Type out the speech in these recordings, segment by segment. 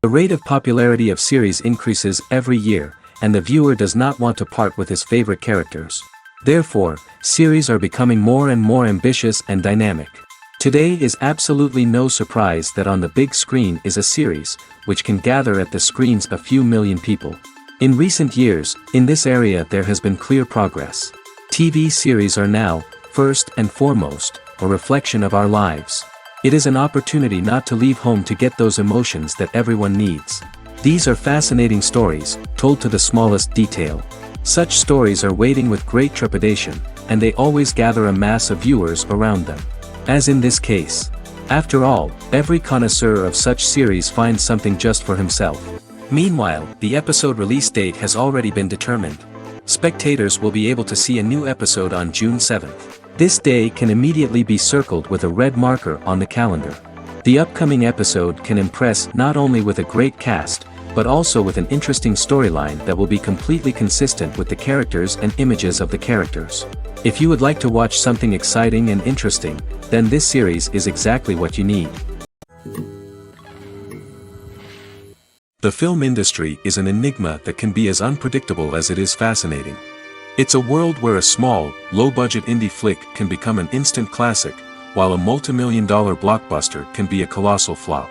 The rate of popularity of series increases every year, and the viewer does not want to part with his favorite characters. Therefore, series are becoming more and more ambitious and dynamic. Today is absolutely no surprise that on the big screen is a series, which can gather at the screens a few million people. In recent years, in this area there has been clear progress. TV series are now, first and foremost, a reflection of our lives. It is an opportunity not to leave home to get those emotions that everyone needs. These are fascinating stories, told to the smallest detail. Such stories are waiting with great trepidation, and they always gather a mass of viewers around them. As in this case. After all, every connoisseur of such series finds something just for himself. Meanwhile, the episode release date has already been determined. Spectators will be able to see a new episode on June 7th. This day can immediately be circled with a red marker on the calendar. The upcoming episode can impress not only with a great cast, but also with an interesting storyline that will be completely consistent with the characters and images of the characters. If you would like to watch something exciting and interesting, then this series is exactly what you need. The film industry is an enigma that can be as unpredictable as it is fascinating. It's a world where a small, low-budget indie flick can become an instant classic, while a multi-million-dollar blockbuster can be a colossal flop.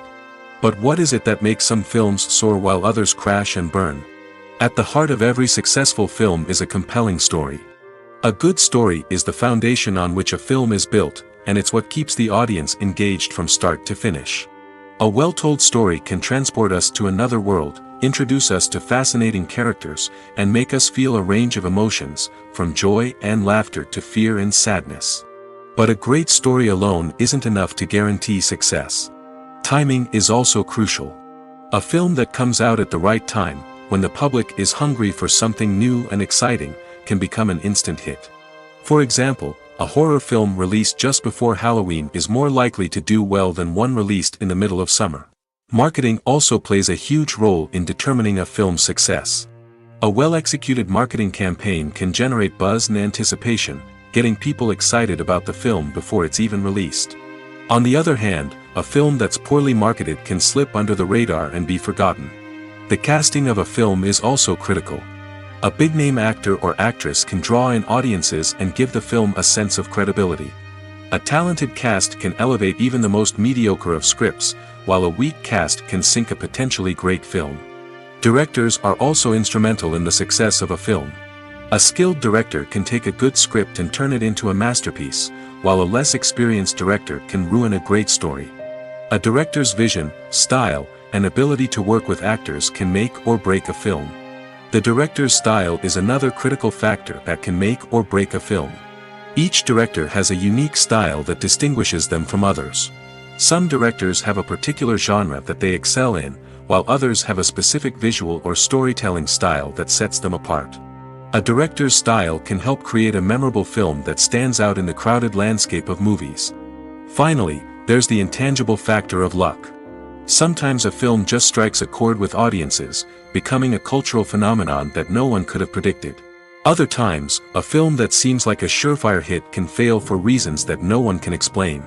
But what is it that makes some films soar while others crash and burn? At the heart of every successful film is a compelling story. A good story is the foundation on which a film is built, and it's what keeps the audience engaged from start to finish. A well-told story can transport us to another world, introduce us to fascinating characters, and make us feel a range of emotions, from joy and laughter to fear and sadness. But a great story alone isn't enough to guarantee success. Timing is also crucial. A film that comes out at the right time, when the public is hungry for something new and exciting, can become an instant hit. For example, a horror film released just before Halloween is more likely to do well than one released in the middle of summer. Marketing also plays a huge role in determining a film's success. A well-executed marketing campaign can generate buzz and anticipation, getting people excited about the film before it's even released. On the other hand, a film that's poorly marketed can slip under the radar and be forgotten. The casting of a film is also critical. A big-name actor or actress can draw in audiences and give the film a sense of credibility. A talented cast can elevate even the most mediocre of scripts, while a weak cast can sink a potentially great film. Directors are also instrumental in the success of a film. A skilled director can take a good script and turn it into a masterpiece, while a less experienced director can ruin a great story. A director's vision, style, and ability to work with actors can make or break a film. The director's style is another critical factor that can make or break a film. Each director has a unique style that distinguishes them from others. Some directors have a particular genre that they excel in, while others have a specific visual or storytelling style that sets them apart. A director's style can help create a memorable film that stands out in the crowded landscape of movies. Finally, there's the intangible factor of luck. Sometimes a film just strikes a chord with audiences, becoming a cultural phenomenon that no one could have predicted. Other times, a film that seems like a surefire hit can fail for reasons that no one can explain.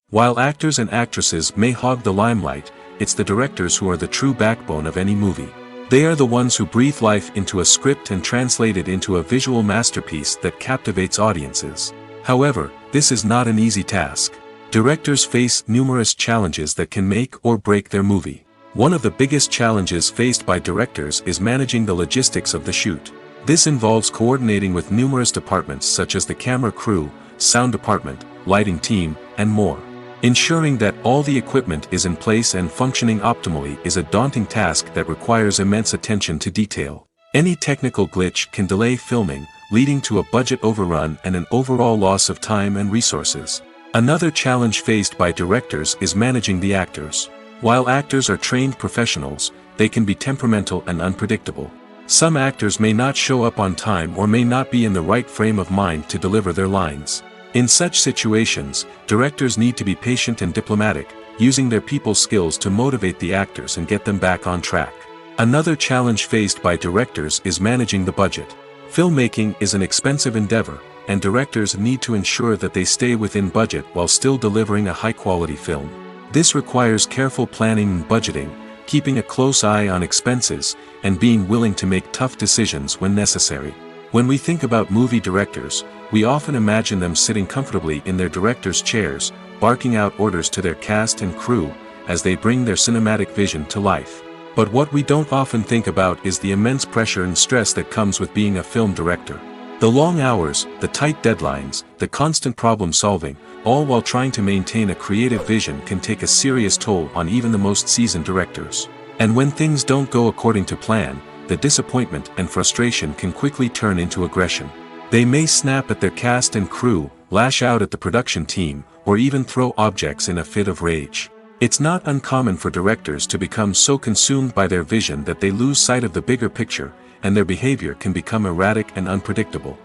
While actors and actresses may hog the limelight, it's the directors who are the true backbone of any movie. They are the ones who breathe life into a script and translate it into a visual masterpiece that captivates audiences. However, this is not an easy task. Directors face numerous challenges that can make or break their movie. One of the biggest challenges faced by directors is managing the logistics of the shoot. This involves coordinating with numerous departments such as the camera crew, sound department, lighting team, and more. Ensuring that all the equipment is in place and functioning optimally is a daunting task that requires immense attention to detail. Any technical glitch can delay filming, leading to a budget overrun and an overall loss of time and resources. Another challenge faced by directors is managing the actors. While actors are trained professionals, they can be temperamental and unpredictable. Some actors may not show up on time or may not be in the right frame of mind to deliver their lines. In such situations, directors need to be patient and diplomatic, using their people skills to motivate the actors and get them back on track. Another challenge faced by directors is managing the budget. Filmmaking is an expensive endeavor, and directors need to ensure that they stay within budget while still delivering a high-quality film. This requires careful planning and budgeting, keeping a close eye on expenses, and being willing to make tough decisions when necessary. When we think about movie directors, we often imagine them sitting comfortably in their director's chairs, barking out orders to their cast and crew, as they bring their cinematic vision to life. But what we don't often think about is the immense pressure and stress that comes with being a film director. The long hours, the tight deadlines, the constant problem solving, all while trying to maintain a creative vision can take a serious toll on even the most seasoned directors. And when things don't go according to plan, the disappointment and frustration can quickly turn into aggression. They may snap at their cast and crew, lash out at the production team, or even throw objects in a fit of rage. It's not uncommon for directors to become so consumed by their vision that they lose sight of the bigger picture, and their behavior can become erratic and unpredictable.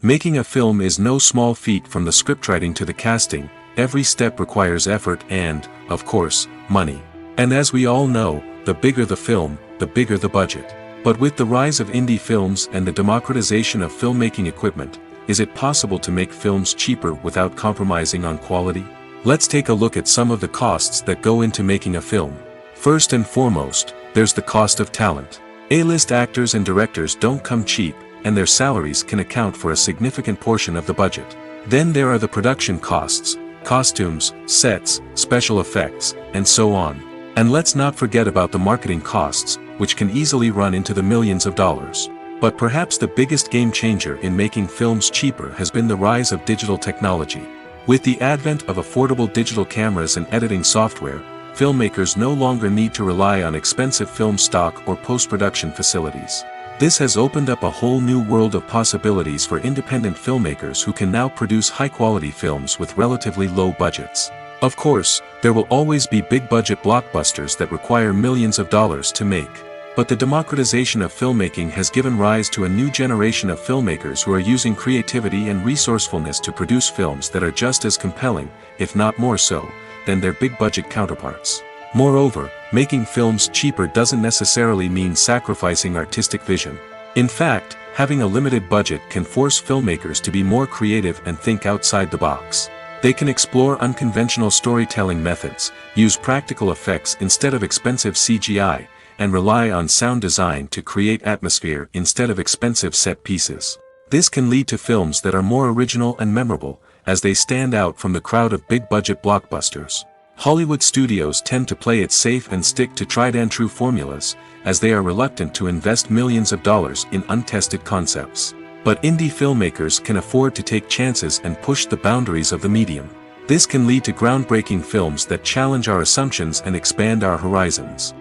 Making a film is no small feat. From the scriptwriting to the casting, every step requires effort and, of course, money. And as we all know, the bigger the film, the bigger the budget. But with the rise of indie films and the democratization of filmmaking equipment, is it possible to make films cheaper without compromising on quality? Let's take a look at some of the costs that go into making a film. First and foremost, there's the cost of talent. A-list actors and directors don't come cheap, and their salaries can account for a significant portion of the budget. Then there are the production costs, costumes, sets, special effects, and so on. And let's not forget about the marketing costs, which can easily run into the millions of dollars. But perhaps the biggest game changer in making films cheaper has been the rise of digital technology. With the advent of affordable digital cameras and editing software, filmmakers no longer need to rely on expensive film stock or post-production facilities. This has opened up a whole new world of possibilities for independent filmmakers who can now produce high-quality films with relatively low budgets. Of course, there will always be big-budget blockbusters that require millions of dollars to make. But the democratization of filmmaking has given rise to a new generation of filmmakers who are using creativity and resourcefulness to produce films that are just as compelling, if not more so, than their big-budget counterparts. Moreover, making films cheaper doesn't necessarily mean sacrificing artistic vision. In fact, having a limited budget can force filmmakers to be more creative and think outside the box. They can explore unconventional storytelling methods, use practical effects instead of expensive CGI, and rely on sound design to create atmosphere instead of expensive set pieces. This can lead to films that are more original and memorable, as they stand out from the crowd of big-budget blockbusters. Hollywood studios tend to play it safe and stick to tried-and-true formulas, as they are reluctant to invest millions of dollars in untested concepts. But indie filmmakers can afford to take chances and push the boundaries of the medium. This can lead to groundbreaking films that challenge our assumptions and expand our horizons.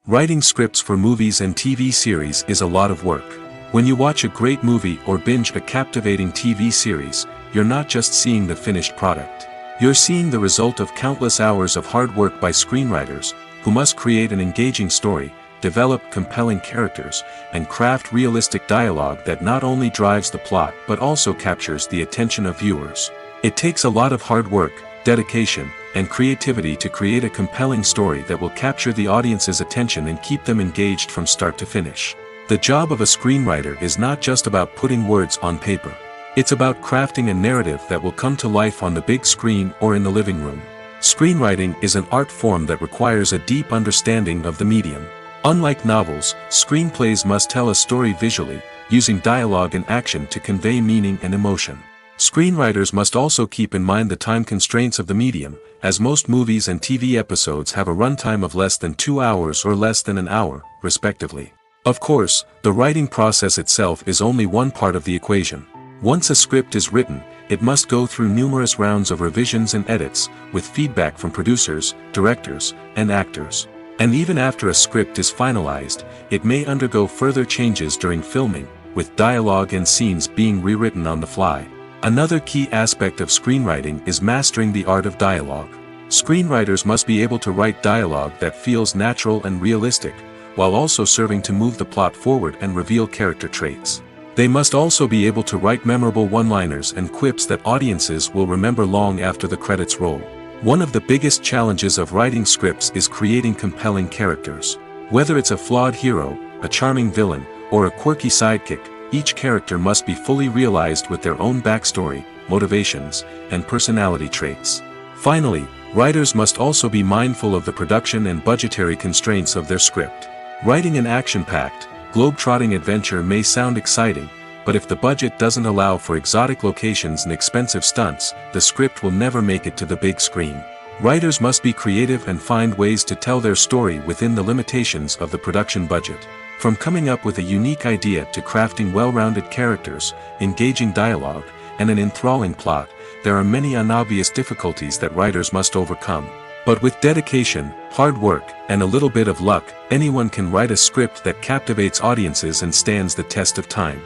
Writing scripts for movies and TV series is a lot of work. When you watch a great movie or binge a captivating TV series, you're not just seeing the finished product. You're seeing the result of countless hours of hard work by screenwriters, who must create an engaging story, develop compelling characters, and craft realistic dialogue that not only drives the plot but also captures the attention of viewers. It takes a lot of hard work, dedication, and creativity to create a compelling story that will capture the audience's attention and keep them engaged from start to finish. The job of a screenwriter is not just about putting words on paper. It's about crafting a narrative that will come to life on the big screen or in the living room. Screenwriting is an art form that requires a deep understanding of the medium. Unlike novels, screenplays must tell a story visually, using dialogue and action to convey meaning and emotion. Screenwriters must also keep in mind the time constraints of the medium, as most movies and TV episodes have a runtime of less than 2 hours or less than an hour, respectively. Of course, the writing process itself is only one part of the equation. Once a script is written, it must go through numerous rounds of revisions and edits, with feedback from producers, directors, and actors. And even after a script is finalized, it may undergo further changes during filming, with dialogue and scenes being rewritten on the fly. Another key aspect of screenwriting is mastering the art of dialogue. Screenwriters must be able to write dialogue that feels natural and realistic, while also serving to move the plot forward and reveal character traits. They must also be able to write memorable one-liners and quips that audiences will remember long after the credits roll. One of the biggest challenges of writing scripts is creating compelling characters. Whether it's a flawed hero, a charming villain, or a quirky sidekick, each character must be fully realized with their own backstory, motivations, and personality traits. Finally, writers must also be mindful of the production and budgetary constraints of their script. Writing an action-packed, globe-trotting adventure may sound exciting, but if the budget doesn't allow for exotic locations and expensive stunts, the script will never make it to the big screen. Writers must be creative and find ways to tell their story within the limitations of the production budget. From coming up with a unique idea to crafting well-rounded characters, engaging dialogue, and an enthralling plot, there are many unobvious difficulties that writers must overcome. But with dedication, hard work, and a little bit of luck, anyone can write a script that captivates audiences and stands the test of time.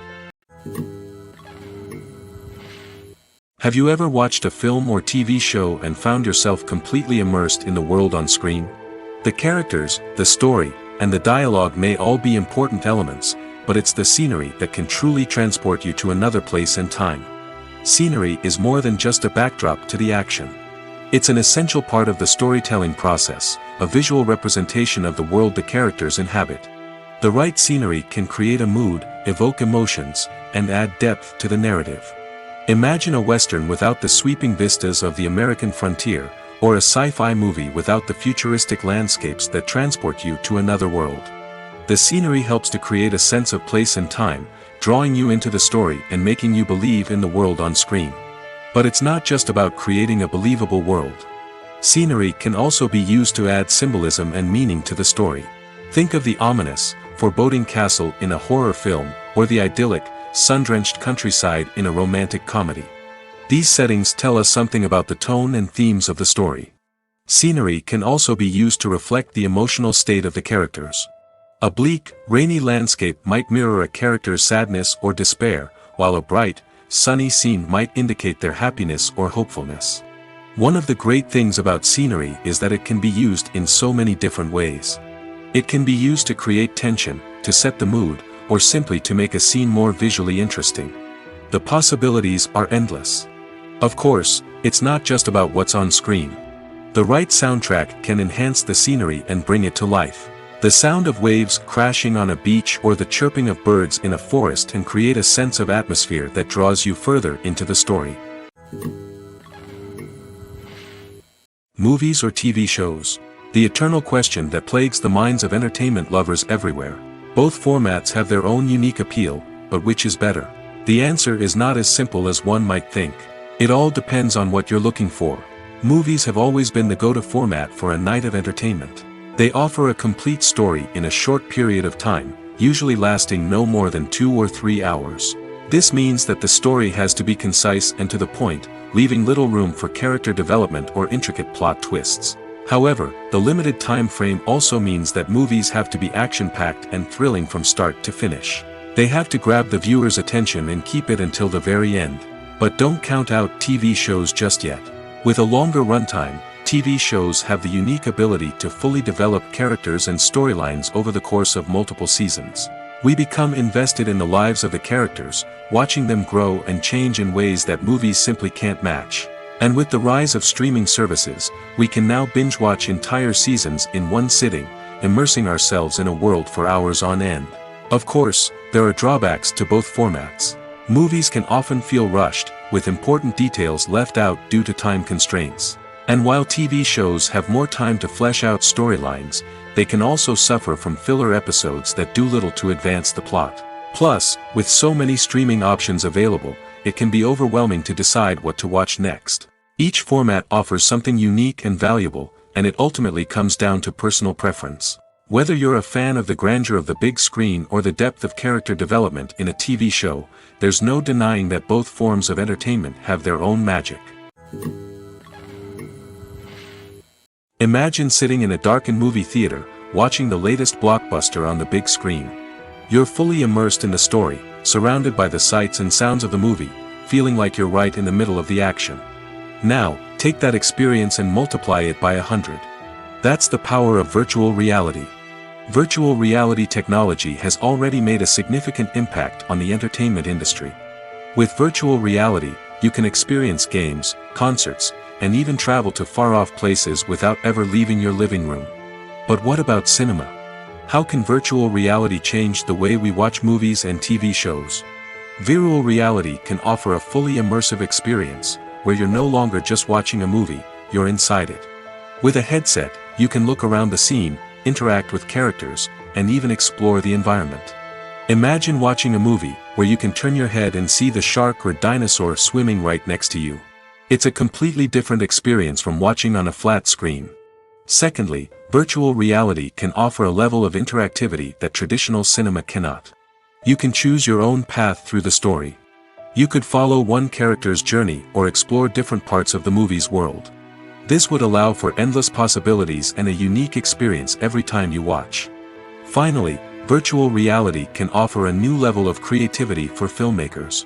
Have you ever watched a film or TV show and found yourself completely immersed in the world on screen? The characters, the story, and the dialogue may all be important elements, but it's the scenery that can truly transport you to another place and time. Scenery is more than just a backdrop to the action. It's an essential part of the storytelling process, a visual representation of the world the characters inhabit. The right scenery can create a mood, evoke emotions, and add depth to the narrative. Imagine a Western without the sweeping vistas of the American frontier, or a sci-fi movie without the futuristic landscapes that transport you to another world. The scenery helps to create a sense of place and time, drawing you into the story and making you believe in the world on screen. But it's not just about creating a believable world. Scenery can also be used to add symbolism and meaning to the story. Think of the ominous, foreboding castle in a horror film, or the idyllic, sun-drenched countryside in a romantic comedy. These settings tell us something about the tone and themes of the story. Scenery can also be used to reflect the emotional state of the characters. A bleak, rainy landscape might mirror a character's sadness or despair, while a bright, sunny scene might indicate their happiness or hopefulness. One of the great things about scenery is that it can be used in so many different ways. It can be used to create tension, to set the mood, or simply to make a scene more visually interesting. The possibilities are endless. Of course, it's not just about what's on screen. The right soundtrack can enhance the scenery and bring it to life. The sound of waves crashing on a beach or the chirping of birds in a forest can create a sense of atmosphere that draws you further into the story. Movies or TV shows? The eternal question that plagues the minds of entertainment lovers everywhere. Both formats have their own unique appeal, but which is better? The answer is not as simple as one might think. It all depends on what you're looking for. Movies have always been the go-to format for a night of entertainment. They offer a complete story in a short period of time, usually lasting no more than 2 or 3 hours. This means that the story has to be concise and to the point, leaving little room for character development or intricate plot twists. However, the limited time frame also means that movies have to be action-packed and thrilling from start to finish. They have to grab the viewer's attention and keep it until the very end. But don't count out TV shows just yet. With a longer runtime, TV shows have the unique ability to fully develop characters and storylines over the course of multiple seasons. We become invested in the lives of the characters, watching them grow and change in ways that movies simply can't match. And with the rise of streaming services, we can now binge-watch entire seasons in one sitting, immersing ourselves in a world for hours on end. Of course, there are drawbacks to both formats. Movies can often feel rushed, with important details left out due to time constraints. And while TV shows have more time to flesh out storylines, they can also suffer from filler episodes that do little to advance the plot. Plus, with so many streaming options available, it can be overwhelming to decide what to watch next. Each format offers something unique and valuable, and it ultimately comes down to personal preference. Whether you're a fan of the grandeur of the big screen or the depth of character development in a TV show, there's no denying that both forms of entertainment have their own magic. Imagine sitting in a darkened movie theater, watching the latest blockbuster on the big screen. You're fully immersed in the story, surrounded by the sights and sounds of the movie, feeling like you're right in the middle of the action. Now, take that experience and multiply it by 100. That's the power of virtual reality. Virtual reality technology has already made a significant impact on the entertainment industry. With virtual reality, you can experience games, concerts, and even travel to far-off places without ever leaving your living room. But what about cinema? How can virtual reality change the way we watch movies and TV shows? Virtual reality can offer a fully immersive experience, where you're no longer just watching a movie, you're inside it. With a headset, you can look around the scene, interact with characters, and even explore the environment. Imagine watching a movie, where you can turn your head and see the shark or dinosaur swimming right next to you. It's a completely different experience from watching on a flat screen. Secondly, virtual reality can offer a level of interactivity that traditional cinema cannot. You can choose your own path through the story. You could follow one character's journey or explore different parts of the movie's world. This would allow for endless possibilities and a unique experience every time you watch. Finally, virtual reality can offer a new level of creativity for filmmakers.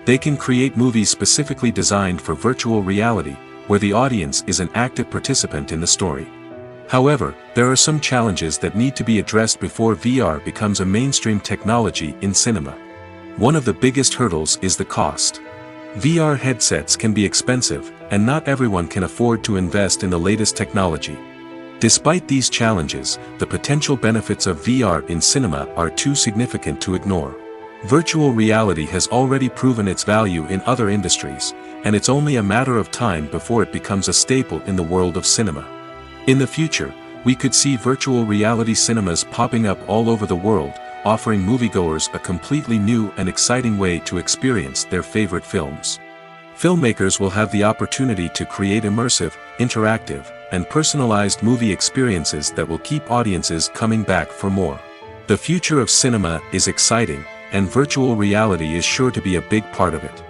They can create movies specifically designed for virtual reality, where the audience is an active participant in the story. However, there are some challenges that need to be addressed before VR becomes a mainstream technology in cinema. One of the biggest hurdles is the cost. VR headsets can be expensive, and not everyone can afford to invest in the latest technology. Despite these challenges, the potential benefits of VR in cinema are too significant to ignore. Virtual reality has already proven its value in other industries, and it's only a matter of time before it becomes a staple in the world of cinema. In the future, we could see virtual reality cinemas popping up all over the world, offering moviegoers a completely new and exciting way to experience their favorite films. Filmmakers will have the opportunity to create immersive, interactive, and personalized movie experiences that will keep audiences coming back for more. The future of cinema is exciting, and virtual reality is sure to be a big part of it.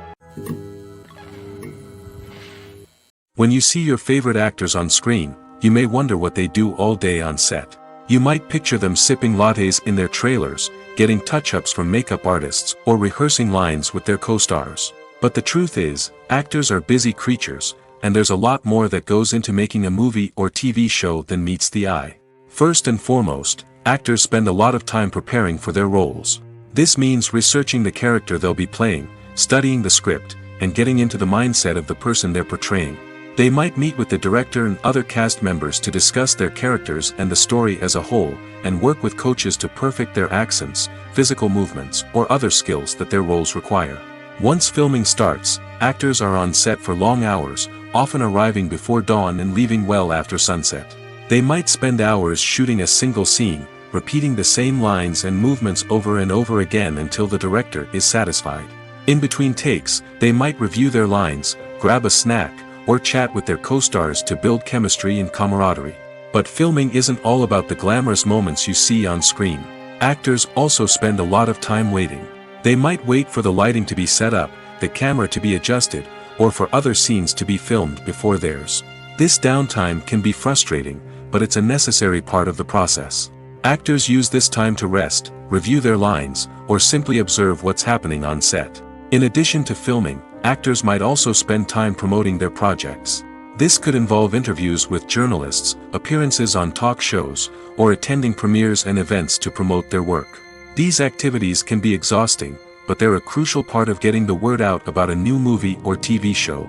When you see your favorite actors on screen, you may wonder what they do all day on set. You might picture them sipping lattes in their trailers, getting touch-ups from makeup artists, or rehearsing lines with their co-stars. But the truth is, actors are busy creatures, and there's a lot more that goes into making a movie or TV show than meets the eye. First and foremost, actors spend a lot of time preparing for their roles. This means researching the character they'll be playing, studying the script, and getting into the mindset of the person they're portraying. They might meet with the director and other cast members to discuss their characters and the story as a whole, and work with coaches to perfect their accents, physical movements, or other skills that their roles require. Once filming starts, actors are on set for long hours, often arriving before dawn and leaving well after sunset. They might spend hours shooting a single scene, repeating the same lines and movements over and over again until the director is satisfied. In between takes, they might review their lines, grab a snack, or chat with their co-stars to build chemistry and camaraderie. But filming isn't all about the glamorous moments you see on screen. Actors also spend a lot of time waiting. They might wait for the lighting to be set up, the camera to be adjusted, or for other scenes to be filmed before theirs. This downtime can be frustrating, but it's a necessary part of the process. Actors use this time to rest, review their lines, or simply observe what's happening on set. In addition to filming, actors might also spend time promoting their projects. This could involve interviews with journalists, appearances on talk shows, or attending premieres and events to promote their work. These activities can be exhausting, but they're a crucial part of getting the word out about a new movie or TV show.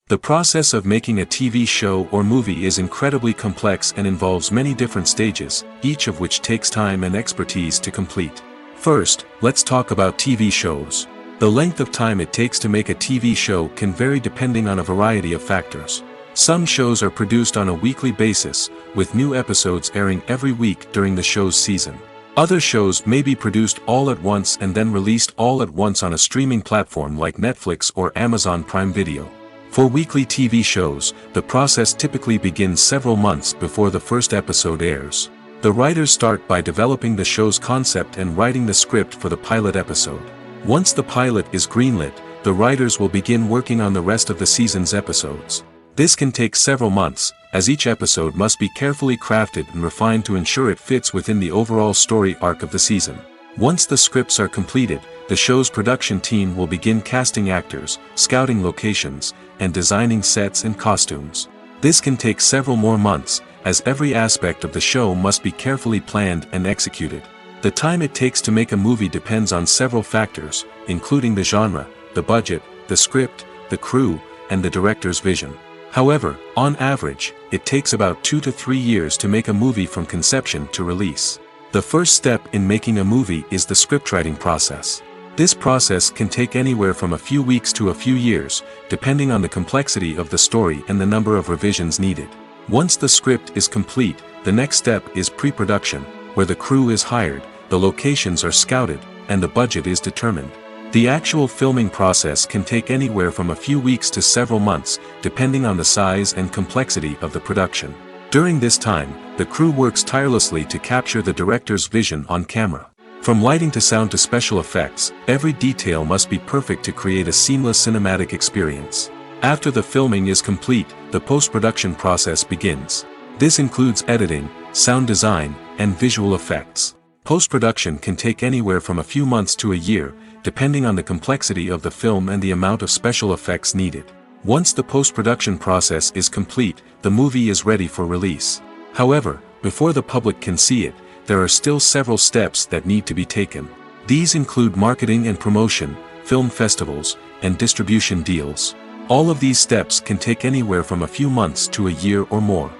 The process of making a TV show or movie is incredibly complex and involves many different stages, each of which takes time and expertise to complete. First, let's talk about TV shows. The length of time it takes to make a TV show can vary depending on a variety of factors. Some shows are produced on a weekly basis, with new episodes airing every week during the show's season. Other shows may be produced all at once and then released all at once on a streaming platform like Netflix or Amazon Prime Video. For weekly TV shows, the process typically begins several months before the first episode airs. The writers start by developing the show's concept and writing the script for the pilot episode. Once the pilot is greenlit, the writers will begin working on the rest of the season's episodes. This can take several months, as each episode must be carefully crafted and refined to ensure it fits within the overall story arc of the season. Once the scripts are completed, the show's production team will begin casting actors, scouting locations, and designing sets and costumes. This can take several more months, as every aspect of the show must be carefully planned and executed. The time it takes to make a movie depends on several factors, including the genre, the budget, the script, the crew, and the director's vision. However, on average, it takes about 2 to 3 years to make a movie from conception to release. The first step in making a movie is the scriptwriting process. This process can take anywhere from a few weeks to a few years, depending on the complexity of the story and the number of revisions needed. Once the script is complete, the next step is pre-production, where the crew is hired, the locations are scouted, and the budget is determined. The actual filming process can take anywhere from a few weeks to several months, depending on the size and complexity of the production. During this time, the crew works tirelessly to capture the director's vision on camera. From lighting to sound to special effects, every detail must be perfect to create a seamless cinematic experience. After the filming is complete, the post-production process begins. This includes editing, sound design, and visual effects. Post-production can take anywhere from a few months to a year, depending on the complexity of the film and the amount of special effects needed. Once the post-production process is complete, the movie is ready for release. However, before the public can see it, there are still several steps that need to be taken. These include marketing and promotion, film festivals, and distribution deals. All of these steps can take anywhere from a few months to a year or more.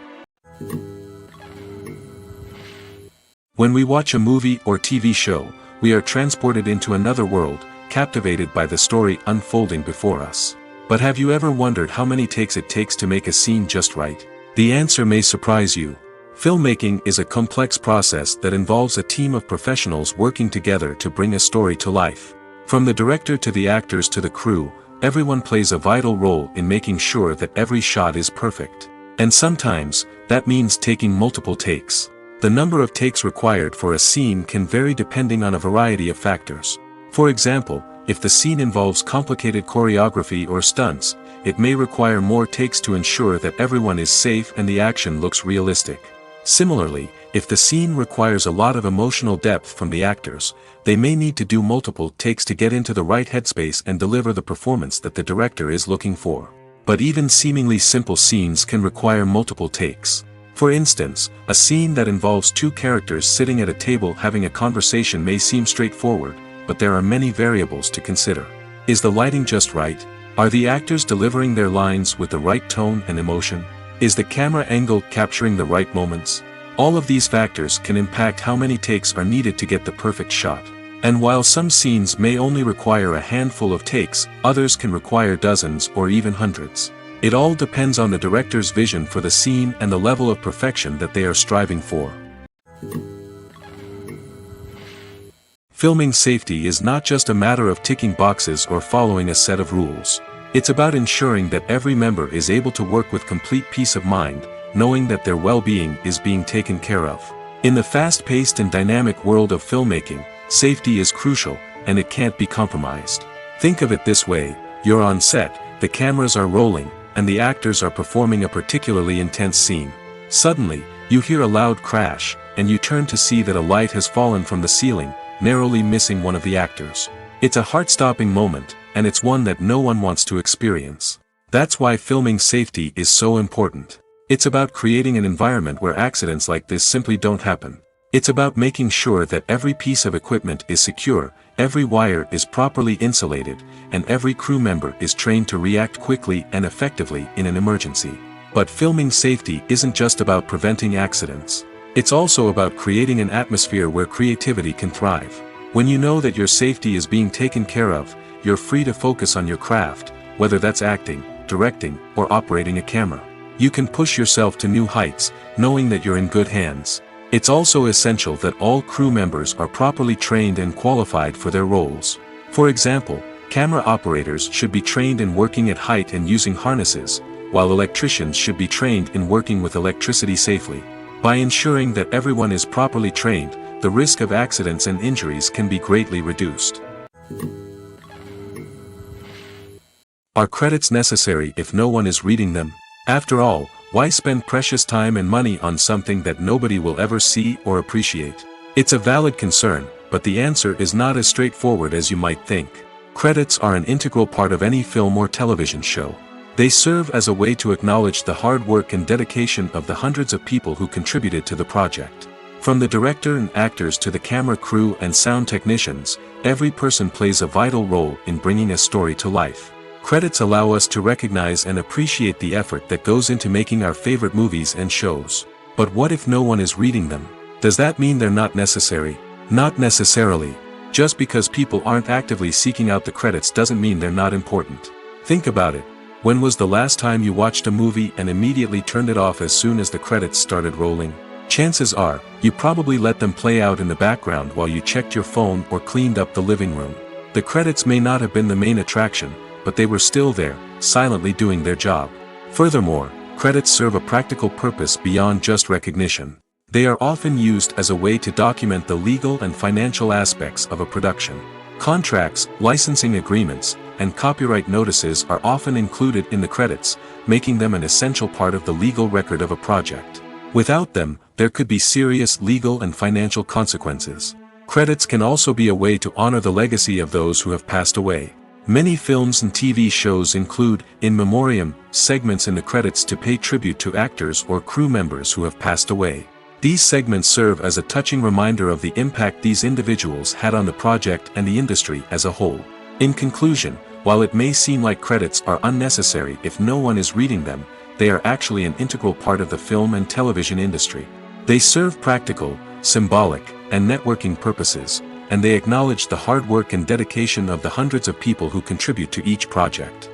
When we watch a movie or TV show, we are transported into another world, captivated by the story unfolding before us. But have you ever wondered how many takes it takes to make a scene just right? The answer may surprise you. Filmmaking is a complex process that involves a team of professionals working together to bring a story to life. From the director to the actors to the crew, everyone plays a vital role in making sure that every shot is perfect. And sometimes, that means taking multiple takes. The number of takes required for a scene can vary depending on a variety of factors. For example, if the scene involves complicated choreography or stunts, it may require more takes to ensure that everyone is safe and the action looks realistic. Similarly, if the scene requires a lot of emotional depth from the actors, they may need to do multiple takes to get into the right headspace and deliver the performance that the director is looking for. But even seemingly simple scenes can require multiple takes. For instance, a scene that involves two characters sitting at a table having a conversation may seem straightforward, but there are many variables to consider. Is the lighting just right? Are the actors delivering their lines with the right tone and emotion? Is the camera angle capturing the right moments? All of these factors can impact how many takes are needed to get the perfect shot. And while some scenes may only require a handful of takes, others can require dozens or even hundreds. It all depends on the director's vision for the scene and the level of perfection that they are striving for. Filming safety is not just a matter of ticking boxes or following a set of rules. It's about ensuring that every member is able to work with complete peace of mind, knowing that their well-being is being taken care of. In the fast-paced and dynamic world of filmmaking, safety is crucial, and it can't be compromised. Think of it this way: you're on set, the cameras are rolling, and the actors are performing a particularly intense scene. Suddenly, you hear a loud crash, and you turn to see that a light has fallen from the ceiling, narrowly missing one of the actors. It's a heart-stopping moment, and it's one that no one wants to experience. That's why filming safety is so important. It's about creating an environment where accidents like this simply don't happen. It's about making sure that every piece of equipment is secure, every wire is properly insulated, and every crew member is trained to react quickly and effectively in an emergency. But filming safety isn't just about preventing accidents. It's also about creating an atmosphere where creativity can thrive. When you know that your safety is being taken care of, you're free to focus on your craft, whether that's acting, directing, or operating a camera. You can push yourself to new heights, knowing that you're in good hands. It's also essential that all crew members are properly trained and qualified for their roles. For example, camera operators should be trained in working at height and using harnesses, while electricians should be trained in working with electricity safely. By ensuring that everyone is properly trained, the risk of accidents and injuries can be greatly reduced. Are credits necessary if no one is reading them? After all, why spend precious time and money on something that nobody will ever see or appreciate? It's a valid concern, but the answer is not as straightforward as you might think. Credits are an integral part of any film or television show. They serve as a way to acknowledge the hard work and dedication of the hundreds of people who contributed to the project. From the director and actors to the camera crew and sound technicians, every person plays a vital role in bringing a story to life. Credits allow us to recognize and appreciate the effort that goes into making our favorite movies and shows. But what if no one is reading them? Does that mean they're not necessary? Not necessarily. Just because people aren't actively seeking out the credits doesn't mean they're not important. Think about it. When was the last time you watched a movie and immediately turned it off as soon as the credits started rolling? Chances are, you probably let them play out in the background while you checked your phone or cleaned up the living room. The credits may not have been the main attraction, but they were still there, silently doing their job. Furthermore, credits serve a practical purpose beyond just recognition. They are often used as a way to document the legal and financial aspects of a production. Contracts, licensing agreements, and copyright notices are often included in the credits, making them an essential part of the legal record of a project. Without them, there could be serious legal and financial consequences. Credits can also be a way to honor the legacy of those who have passed away. Many films and TV shows include, in memoriam, segments in the credits to pay tribute to actors or crew members who have passed away. These segments serve as a touching reminder of the impact these individuals had on the project and the industry as a whole. In conclusion, while it may seem like credits are unnecessary if no one is reading them, they are actually an integral part of the film and television industry. They serve practical, symbolic, and networking purposes, and they acknowledge the hard work and dedication of the hundreds of people who contribute to each project.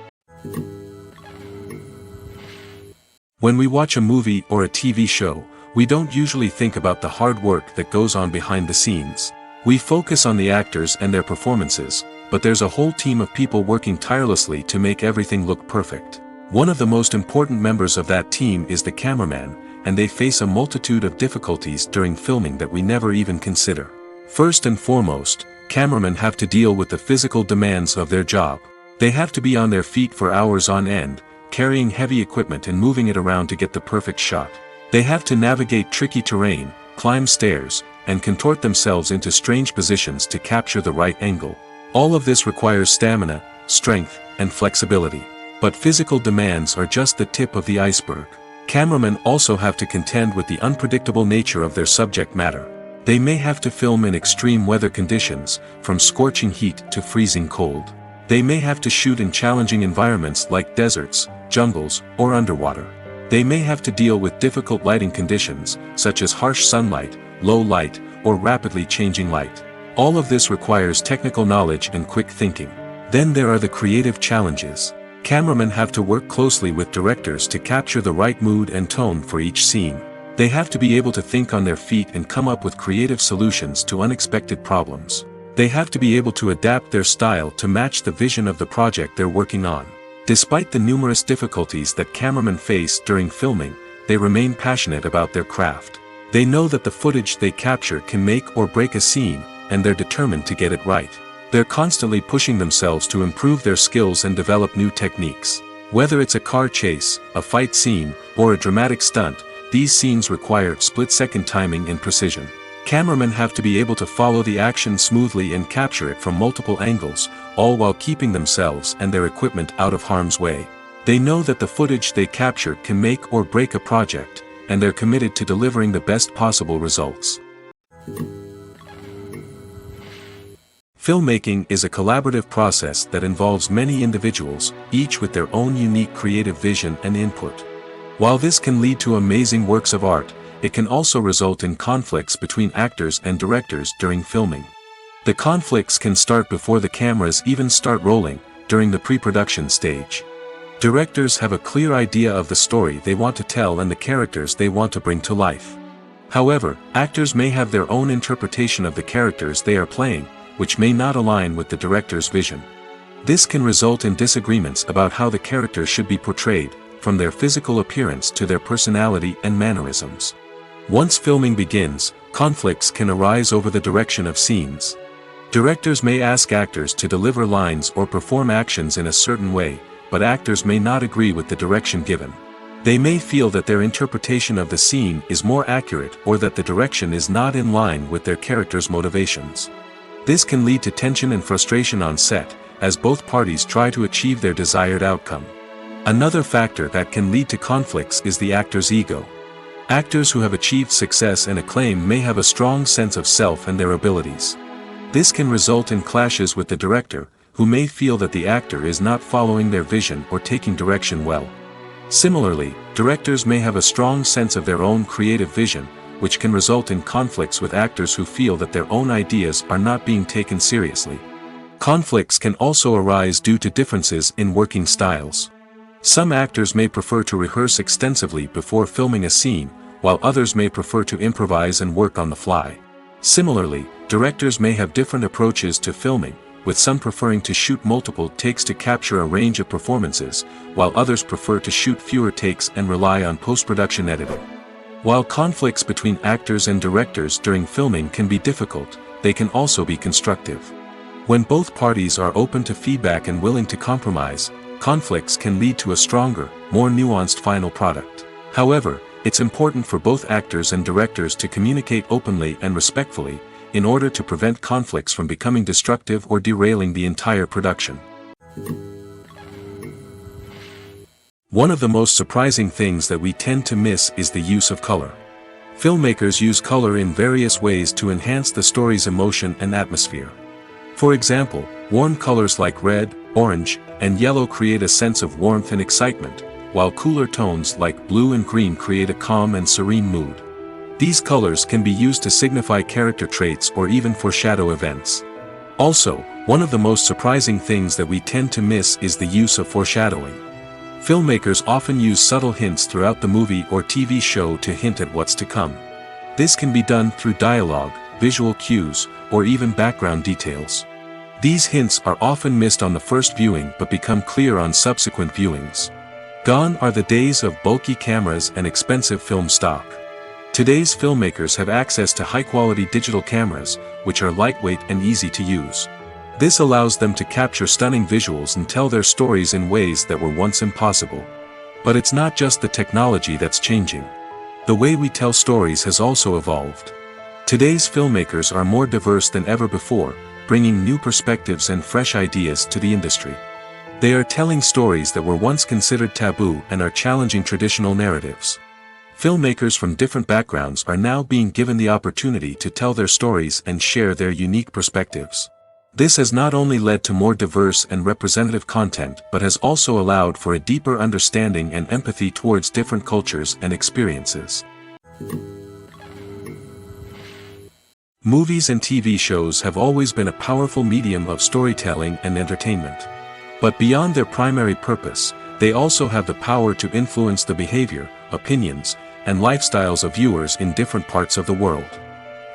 When we watch a movie or a TV show, we don't usually think about the hard work that goes on behind the scenes. We focus on the actors and their performances, but there's a whole team of people working tirelessly to make everything look perfect. One of the most important members of that team is the cameraman, and they face a multitude of difficulties during filming that we never even consider. First and foremost, cameramen have to deal with the physical demands of their job. They have to be on their feet for hours on end, carrying heavy equipment and moving it around to get the perfect shot. They have to navigate tricky terrain, climb stairs, and contort themselves into strange positions to capture the right angle. All of this requires stamina, strength, and flexibility. But physical demands are just the tip of the iceberg. Cameramen also have to contend with the unpredictable nature of their subject matter. They may have to film in extreme weather conditions, from scorching heat to freezing cold. They may have to shoot in challenging environments like deserts, jungles, or underwater. They may have to deal with difficult lighting conditions, such as harsh sunlight, low light, or rapidly changing light. All of this requires technical knowledge and quick thinking. Then there are the creative challenges. Cameramen have to work closely with directors to capture the right mood and tone for each scene. They have to be able to think on their feet and come up with creative solutions to unexpected problems. They have to be able to adapt their style to match the vision of the project they're working on. Despite the numerous difficulties that cameramen face during filming, they remain passionate about their craft. They know that the footage they capture can make or break a scene, and they're determined to get it right. They're constantly pushing themselves to improve their skills and develop new techniques. Whether it's a car chase, a fight scene, or a dramatic stunt, these scenes require split-second timing and precision. Cameramen have to be able to follow the action smoothly and capture it from multiple angles, all while keeping themselves and their equipment out of harm's way. They know that the footage they capture can make or break a project, and they're committed to delivering the best possible results. Filmmaking is a collaborative process that involves many individuals, each with their own unique creative vision and input. While this can lead to amazing works of art, it can also result in conflicts between actors and directors during filming. The conflicts can start before the cameras even start rolling, during the pre-production stage. Directors have a clear idea of the story they want to tell and the characters they want to bring to life. However, actors may have their own interpretation of the characters they are playing, which may not align with the director's vision. This can result in disagreements about how the characters should be portrayed, from their physical appearance to their personality and mannerisms. Once filming begins, conflicts can arise over the direction of scenes. Directors may ask actors to deliver lines or perform actions in a certain way, but actors may not agree with the direction given. They may feel that their interpretation of the scene is more accurate or that the direction is not in line with their character's motivations. This can lead to tension and frustration on set, as both parties try to achieve their desired outcome. Another factor that can lead to conflicts is the actor's ego. Actors who have achieved success and acclaim may have a strong sense of self and their abilities. This can result in clashes with the director, who may feel that the actor is not following their vision or taking direction well. Similarly, directors may have a strong sense of their own creative vision, which can result in conflicts with actors who feel that their own ideas are not being taken seriously. Conflicts can also arise due to differences in working styles. Some actors may prefer to rehearse extensively before filming a scene, while others may prefer to improvise and work on the fly. Similarly, directors may have different approaches to filming, with some preferring to shoot multiple takes to capture a range of performances, while others prefer to shoot fewer takes and rely on post-production editing. While conflicts between actors and directors during filming can be difficult, they can also be constructive. When both parties are open to feedback and willing to compromise, conflicts can lead to a stronger, more nuanced final product. However, it's important for both actors and directors to communicate openly and respectfully, in order to prevent conflicts from becoming destructive or derailing the entire production. One of the most surprising things that we tend to miss is the use of color. Filmmakers use color in various ways to enhance the story's emotion and atmosphere. For example, warm colors like red, orange, and yellow create a sense of warmth and excitement, while cooler tones like blue and green create a calm and serene mood. These colors can be used to signify character traits or even foreshadow events. Also, one of the most surprising things that we tend to miss is the use of foreshadowing. Filmmakers often use subtle hints throughout the movie or TV show to hint at what's to come. This can be done through dialogue, visual cues, or even background details. These hints are often missed on the first viewing but become clear on subsequent viewings. Gone are the days of bulky cameras and expensive film stock. Today's filmmakers have access to high-quality digital cameras, which are lightweight and easy to use. This allows them to capture stunning visuals and tell their stories in ways that were once impossible. But it's not just the technology that's changing. The way we tell stories has also evolved. Today's filmmakers are more diverse than ever before, bringing new perspectives and fresh ideas to the industry. They are telling stories that were once considered taboo and are challenging traditional narratives. Filmmakers from different backgrounds are now being given the opportunity to tell their stories and share their unique perspectives. This has not only led to more diverse and representative content but has also allowed for a deeper understanding and empathy towards different cultures and experiences. Movies and TV shows have always been a powerful medium of storytelling and entertainment. But beyond their primary purpose, they also have the power to influence the behavior, opinions, and lifestyles of viewers in different parts of the world.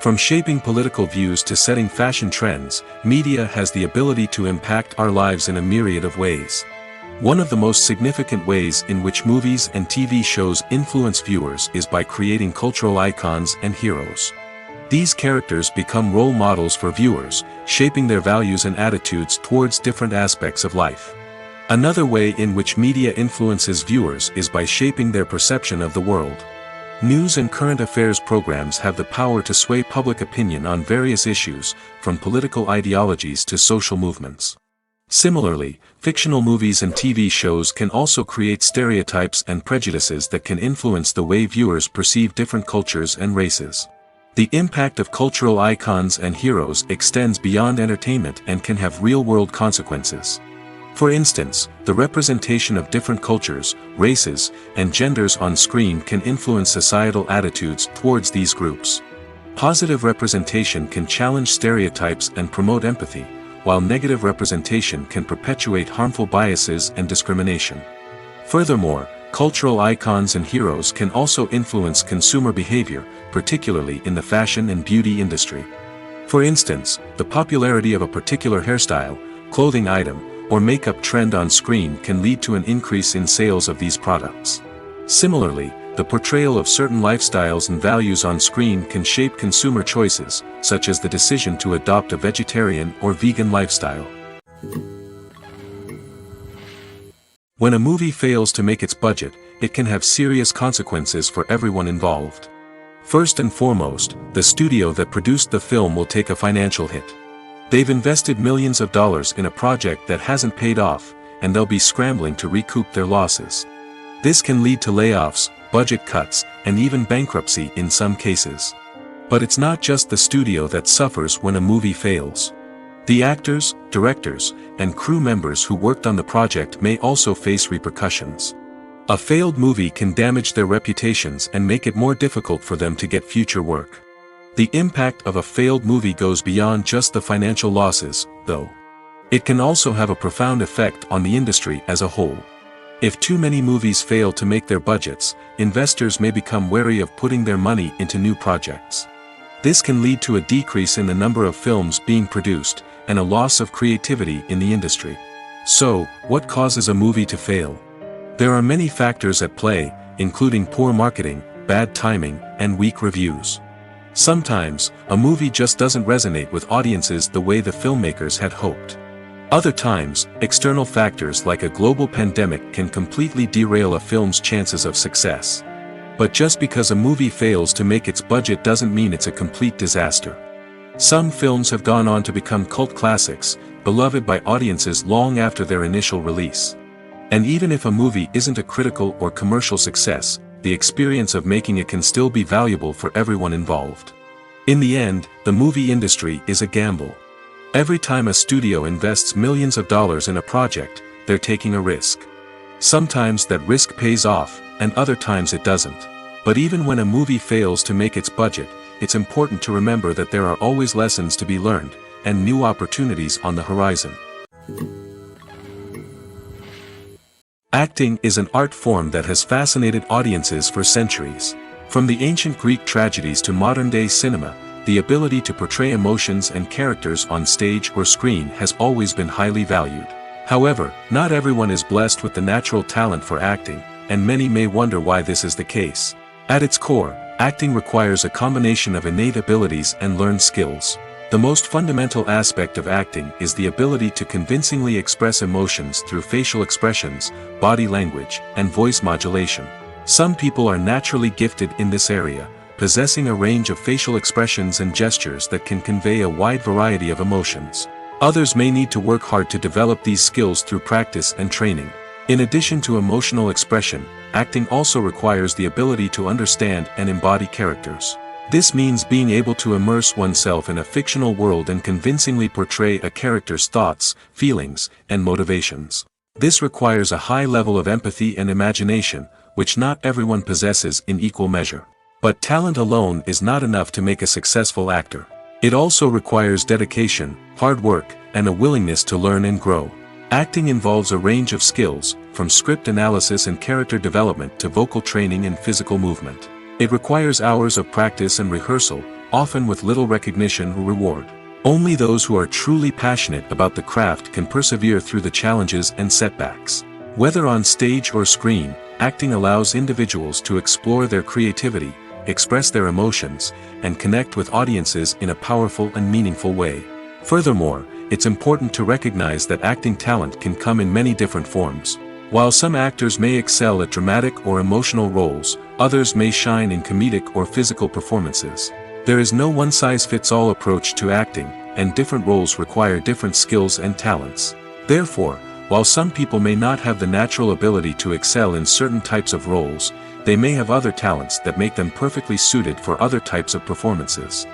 From shaping political views to setting fashion trends, media has the ability to impact our lives in a myriad of ways. One of the most significant ways in which movies and TV shows influence viewers is by creating cultural icons and heroes. These characters become role models for viewers, shaping their values and attitudes towards different aspects of life. Another way in which media influences viewers is by shaping their perception of the world. News and current affairs programs have the power to sway public opinion on various issues, from political ideologies to social movements. Similarly, fictional movies and TV shows can also create stereotypes and prejudices that can influence the way viewers perceive different cultures and races. The impact of cultural icons and heroes extends beyond entertainment and can have real-world consequences. For instance, the representation of different cultures, races, and genders on screen can influence societal attitudes towards these groups. Positive representation can challenge stereotypes and promote empathy, while negative representation can perpetuate harmful biases and discrimination. Furthermore, cultural icons and heroes can also influence consumer behavior, particularly in the fashion and beauty industry. For instance, the popularity of a particular hairstyle, clothing item, or makeup trend on screen can lead to an increase in sales of these products. Similarly, the portrayal of certain lifestyles and values on screen can shape consumer choices, such as the decision to adopt a vegetarian or vegan lifestyle. When a movie fails to make its budget, it can have serious consequences for everyone involved. First and foremost, the studio that produced the film will take a financial hit. They've invested millions of dollars in a project that hasn't paid off, and they'll be scrambling to recoup their losses. This can lead to layoffs, budget cuts, and even bankruptcy in some cases. But it's not just the studio that suffers when a movie fails. The actors, directors, and crew members who worked on the project may also face repercussions. A failed movie can damage their reputations and make it more difficult for them to get future work. The impact of a failed movie goes beyond just the financial losses, though. It can also have a profound effect on the industry as a whole. If too many movies fail to make their budgets, investors may become wary of putting their money into new projects. This can lead to a decrease in the number of films being produced, and a loss of creativity in the industry. So, what causes a movie to fail? There are many factors at play, including poor marketing, bad timing, and weak reviews. Sometimes, a movie just doesn't resonate with audiences the way the filmmakers had hoped. Other times, external factors like a global pandemic can completely derail a film's chances of success. But just because a movie fails to make its budget doesn't mean it's a complete disaster. Some films have gone on to become cult classics, beloved by audiences long after their initial release. And even if a movie isn't a critical or commercial success, the experience of making it can still be valuable for everyone involved. In the end, the movie industry is a gamble. Every time a studio invests millions of dollars in a project, they're taking a risk. Sometimes that risk pays off, and other times it doesn't. But even when a movie fails to make its budget, it's important to remember that there are always lessons to be learned, and new opportunities on the horizon. Acting is an art form that has fascinated audiences for centuries. From the ancient Greek tragedies to modern-day cinema, the ability to portray emotions and characters on stage or screen has always been highly valued. However, not everyone is blessed with the natural talent for acting, and many may wonder why this is the case. At its core, acting requires a combination of innate abilities and learned skills. The most fundamental aspect of acting is the ability to convincingly express emotions through facial expressions, body language, and voice modulation. Some people are naturally gifted in this area, possessing a range of facial expressions and gestures that can convey a wide variety of emotions. Others may need to work hard to develop these skills through practice and training. In addition to emotional expression, acting also requires the ability to understand and embody characters. This means being able to immerse oneself in a fictional world and convincingly portray a character's thoughts, feelings, and motivations. This requires a high level of empathy and imagination, which not everyone possesses in equal measure. But talent alone is not enough to make a successful actor. It also requires dedication, hard work, and a willingness to learn and grow. Acting involves a range of skills, from script analysis and character development to vocal training and physical movement. It requires hours of practice and rehearsal, often with little recognition or reward. Only those who are truly passionate about the craft can persevere through the challenges and setbacks. Whether on stage or screen, acting allows individuals to explore their creativity, express their emotions, and connect with audiences in a powerful and meaningful way. Furthermore, it's important to recognize that acting talent can come in many different forms. While some actors may excel at dramatic or emotional roles, others may shine in comedic or physical performances. There is no one-size-fits-all approach to acting, and different roles require different skills and talents. Therefore, while some people may not have the natural ability to excel in certain types of roles, they may have other talents that make them perfectly suited for other types of performances.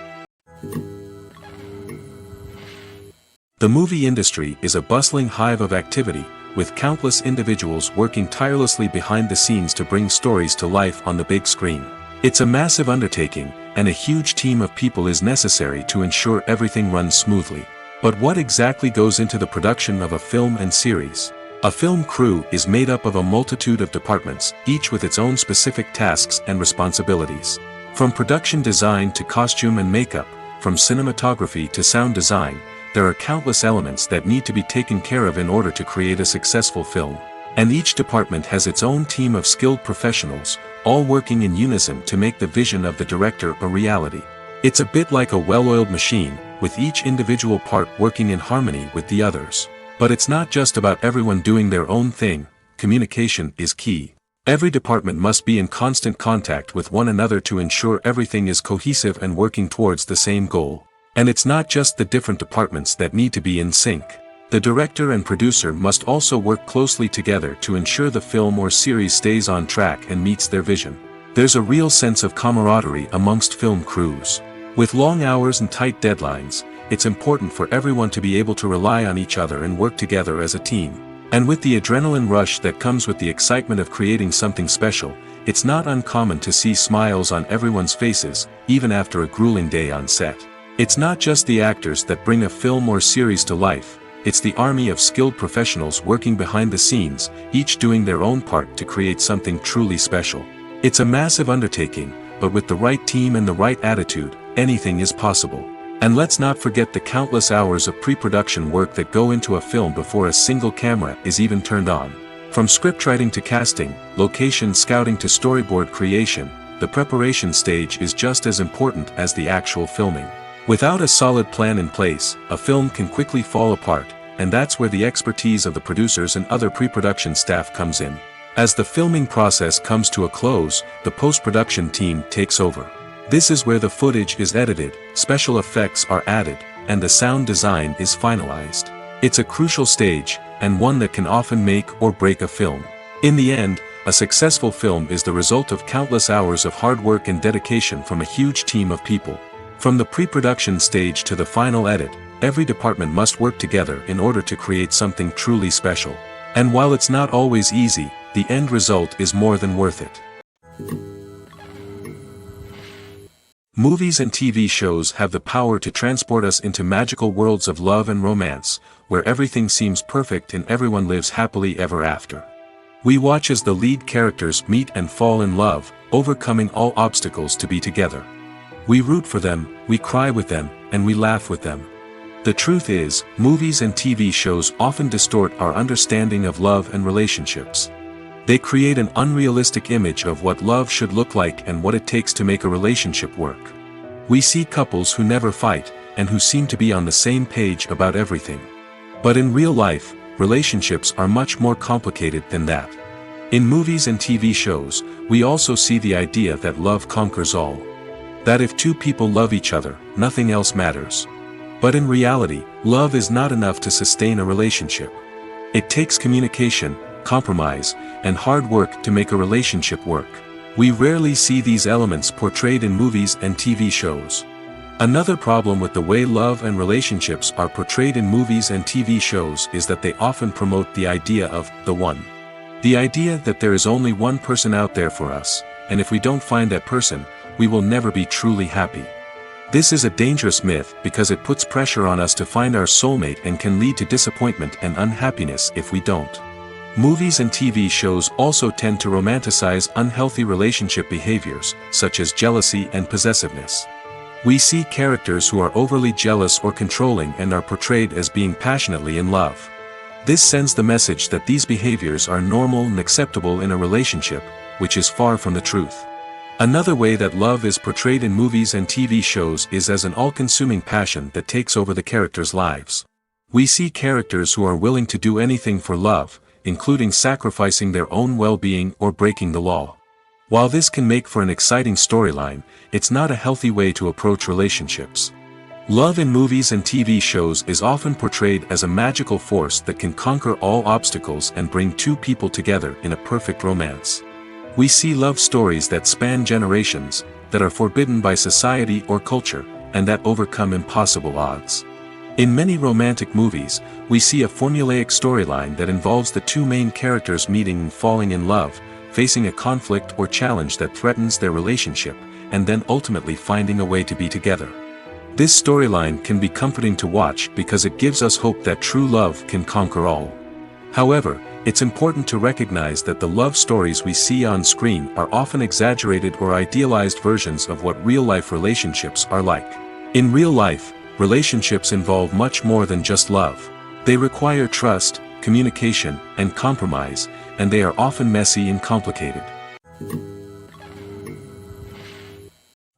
The movie industry is a bustling hive of activity, with countless individuals working tirelessly behind the scenes to bring stories to life on the big screen. It's a massive undertaking, and a huge team of people is necessary to ensure everything runs smoothly. But what exactly goes into the production of a film and series? A film crew is made up of a multitude of departments, each with its own specific tasks and responsibilities. From production design to costume and makeup, from cinematography to sound design, there are countless elements that need to be taken care of in order to create a successful film. And each department has its own team of skilled professionals, all working in unison to make the vision of the director a reality. It's a bit like a well-oiled machine, with each individual part working in harmony with the others. But it's not just about everyone doing their own thing. Communication is key. Every department must be in constant contact with one another to ensure everything is cohesive and working towards the same goal. And it's not just the different departments that need to be in sync. The director and producer must also work closely together to ensure the film or series stays on track and meets their vision. There's a real sense of camaraderie amongst film crews. With long hours and tight deadlines, it's important for everyone to be able to rely on each other and work together as a team. And with the adrenaline rush that comes with the excitement of creating something special, it's not uncommon to see smiles on everyone's faces, even after a grueling day on set. It's not just the actors that bring a film or series to life, it's the army of skilled professionals working behind the scenes, each doing their own part to create something truly special. It's a massive undertaking, but with the right team and the right attitude, anything is possible. And let's not forget the countless hours of pre-production work that go into a film before a single camera is even turned on. From scriptwriting to casting, location scouting to storyboard creation, the preparation stage is just as important as the actual filming. Without a solid plan in place, a film can quickly fall apart, and that's where the expertise of the producers and other pre-production staff comes in. As the filming process comes to a close, the post-production team takes over. This is where the footage is edited, special effects are added, and the sound design is finalized. It's a crucial stage, and one that can often make or break a film. In the end, a successful film is the result of countless hours of hard work and dedication from a huge team of people. From the pre-production stage to the final edit, every department must work together in order to create something truly special. And while it's not always easy, the end result is more than worth it. Movies and TV shows have the power to transport us into magical worlds of love and romance, where everything seems perfect and everyone lives happily ever after. We watch as the lead characters meet and fall in love, overcoming all obstacles to be together. We root for them, we cry with them, and we laugh with them. The truth is, movies and TV shows often distort our understanding of love and relationships. They create an unrealistic image of what love should look like and what it takes to make a relationship work. We see couples who never fight, and who seem to be on the same page about everything. But in real life, relationships are much more complicated than that. In movies and TV shows, we also see the idea that love conquers all. That if two people love each other, nothing else matters. But in reality, love is not enough to sustain a relationship. It takes communication, compromise, and hard work to make a relationship work. We rarely see these elements portrayed in movies and TV shows. Another problem with the way love and relationships are portrayed in movies and TV shows is that they often promote the idea of the one. The idea that there is only one person out there for us, and if we don't find that person, we will never be truly happy. This is a dangerous myth because it puts pressure on us to find our soulmate and can lead to disappointment and unhappiness if we don't. Movies and TV shows also tend to romanticize unhealthy relationship behaviors, such as jealousy and possessiveness. We see characters who are overly jealous or controlling and are portrayed as being passionately in love. This sends the message that these behaviors are normal and acceptable in a relationship, which is far from the truth. Another way that love is portrayed in movies and TV shows is as an all-consuming passion that takes over the characters' lives. We see characters who are willing to do anything for love, including sacrificing their own well-being or breaking the law. While this can make for an exciting storyline, it's not a healthy way to approach relationships. Love in movies and TV shows is often portrayed as a magical force that can conquer all obstacles and bring two people together in a perfect romance. We see love stories that span generations, that are forbidden by society or culture, and that overcome impossible odds. In many romantic movies, we see a formulaic storyline that involves the two main characters meeting and falling in love, facing a conflict or challenge that threatens their relationship, and then ultimately finding a way to be together. This storyline can be comforting to watch because it gives us hope that true love can conquer all. However, it's important to recognize that the love stories we see on screen are often exaggerated or idealized versions of what real-life relationships are like. In real life, relationships involve much more than just love. They require trust, communication, and compromise, and they are often messy and complicated.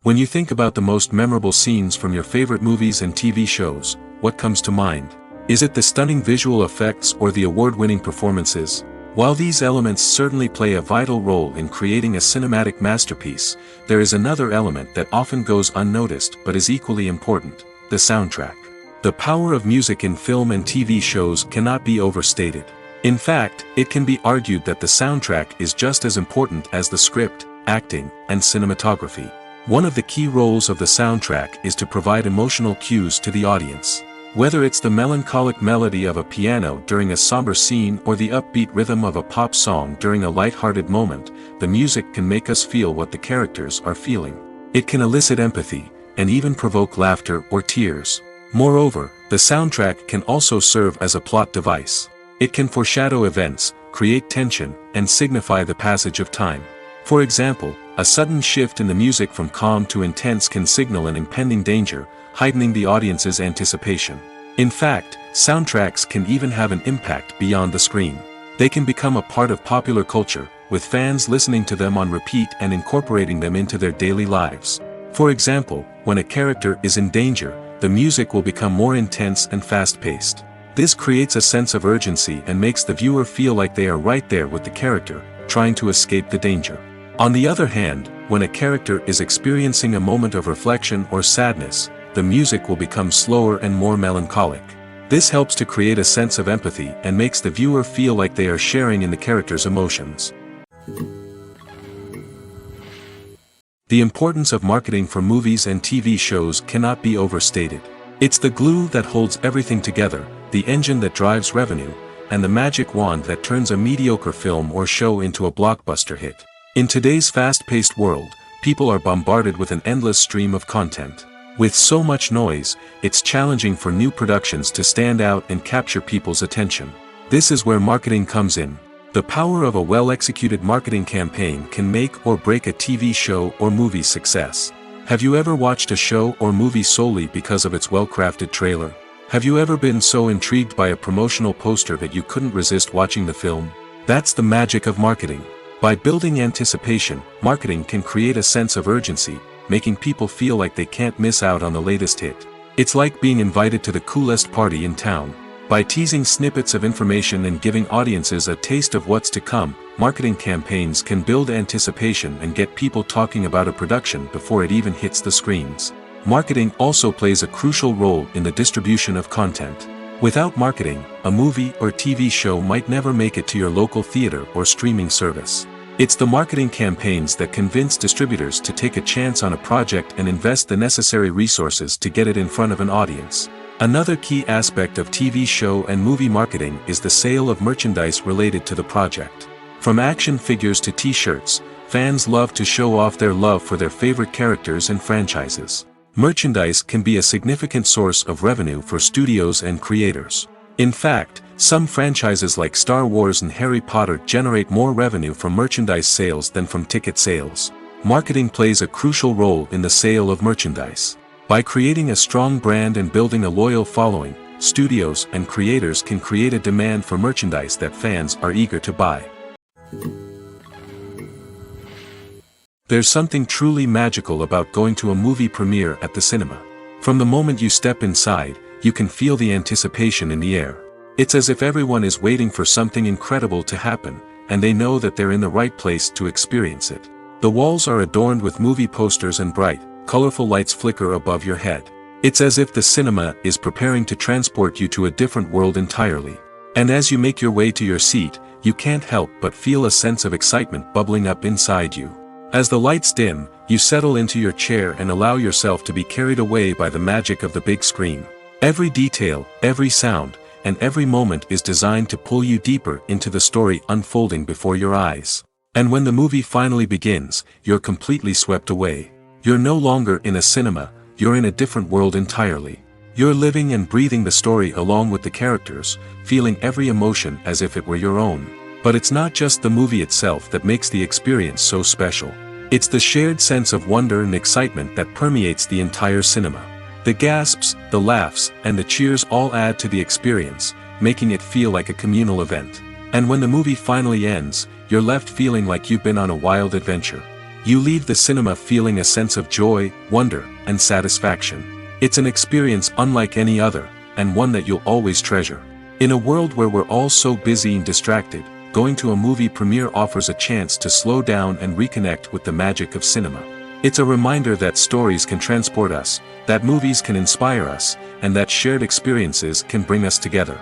When you think about the most memorable scenes from your favorite movies and TV shows, what comes to mind? Is it the stunning visual effects or the award-winning performances? While these elements certainly play a vital role in creating a cinematic masterpiece, there is another element that often goes unnoticed but is equally important: the soundtrack. The power of music in film and TV shows cannot be overstated. In fact, it can be argued that the soundtrack is just as important as the script, acting, and cinematography. One of the key roles of the soundtrack is to provide emotional cues to the audience. Whether it's the melancholic melody of a piano during a somber scene or the upbeat rhythm of a pop song during a light-hearted moment, the music can make us feel what the characters are feeling. It can elicit empathy, and even provoke laughter or tears. Moreover, the soundtrack can also serve as a plot device. It can foreshadow events, create tension, and signify the passage of time. For example, a sudden shift in the music from calm to intense can signal an impending danger, heightening the audience's anticipation. In fact, soundtracks can even have an impact beyond the screen. They can become a part of popular culture, with fans listening to them on repeat and incorporating them into their daily lives. For example, when a character is in danger, the music will become more intense and fast-paced. This creates a sense of urgency and makes the viewer feel like they are right there with the character, trying to escape the danger. On the other hand, when a character is experiencing a moment of reflection or sadness, the music will become slower and more melancholic. This helps to create a sense of empathy and makes the viewer feel like they are sharing in the character's emotions. The importance of marketing for movies and TV shows cannot be overstated. It's the glue that holds everything together, the engine that drives revenue, and the magic wand that turns a mediocre film or show into a blockbuster hit. In today's fast-paced world, people are bombarded with an endless stream of content. With so much noise, it's challenging for new productions to stand out and capture people's attention. This is where marketing comes in. The power of a well-executed marketing campaign can make or break a TV show or movie's success. Have you ever watched a show or movie solely because of its well-crafted trailer? Have you ever been so intrigued by a promotional poster that you couldn't resist watching the film? That's the magic of marketing. By building anticipation, marketing can create a sense of urgency, making people feel like they can't miss out on the latest hit. It's like being invited to the coolest party in town. By teasing snippets of information and giving audiences a taste of what's to come, marketing campaigns can build anticipation and get people talking about a production before it even hits the screens. Marketing also plays a crucial role in the distribution of content. Without marketing, a movie or TV show might never make it to your local theater or streaming service. It's the marketing campaigns that convince distributors to take a chance on a project and invest the necessary resources to get it in front of an audience. Another key aspect of TV show and movie marketing is the sale of merchandise related to the project. From action figures to t-shirts, fans love to show off their love for their favorite characters and franchises. Merchandise can be a significant source of revenue for studios and creators. In fact, some franchises like Star Wars and Harry Potter generate more revenue from merchandise sales than from ticket sales. Marketing plays a crucial role in the sale of merchandise. By creating a strong brand and building a loyal following, studios and creators can create a demand for merchandise that fans are eager to buy. There's something truly magical about going to a movie premiere at the cinema. From the moment you step inside, you can feel the anticipation in the air. It's as if everyone is waiting for something incredible to happen, and they know that they're in the right place to experience it. The walls are adorned with movie posters and bright, colorful lights flicker above your head. It's as if the cinema is preparing to transport you to a different world entirely. And as you make your way to your seat, you can't help but feel a sense of excitement bubbling up inside you. As the lights dim, you settle into your chair and allow yourself to be carried away by the magic of the big screen. Every detail, every sound, and every moment is designed to pull you deeper into the story unfolding before your eyes. And when the movie finally begins, you're completely swept away. You're no longer in a cinema, you're in a different world entirely. You're living and breathing the story along with the characters, feeling every emotion as if it were your own. But it's not just the movie itself that makes the experience so special. It's the shared sense of wonder and excitement that permeates the entire cinema. The gasps, the laughs, and the cheers all add to the experience, making it feel like a communal event. And when the movie finally ends, you're left feeling like you've been on a wild adventure. You leave the cinema feeling a sense of joy, wonder, and satisfaction. It's an experience unlike any other, and one that you'll always treasure. In a world where we're all so busy and distracted, going to a movie premiere offers a chance to slow down and reconnect with the magic of cinema. It's a reminder that stories can transport us, that movies can inspire us, and that shared experiences can bring us together.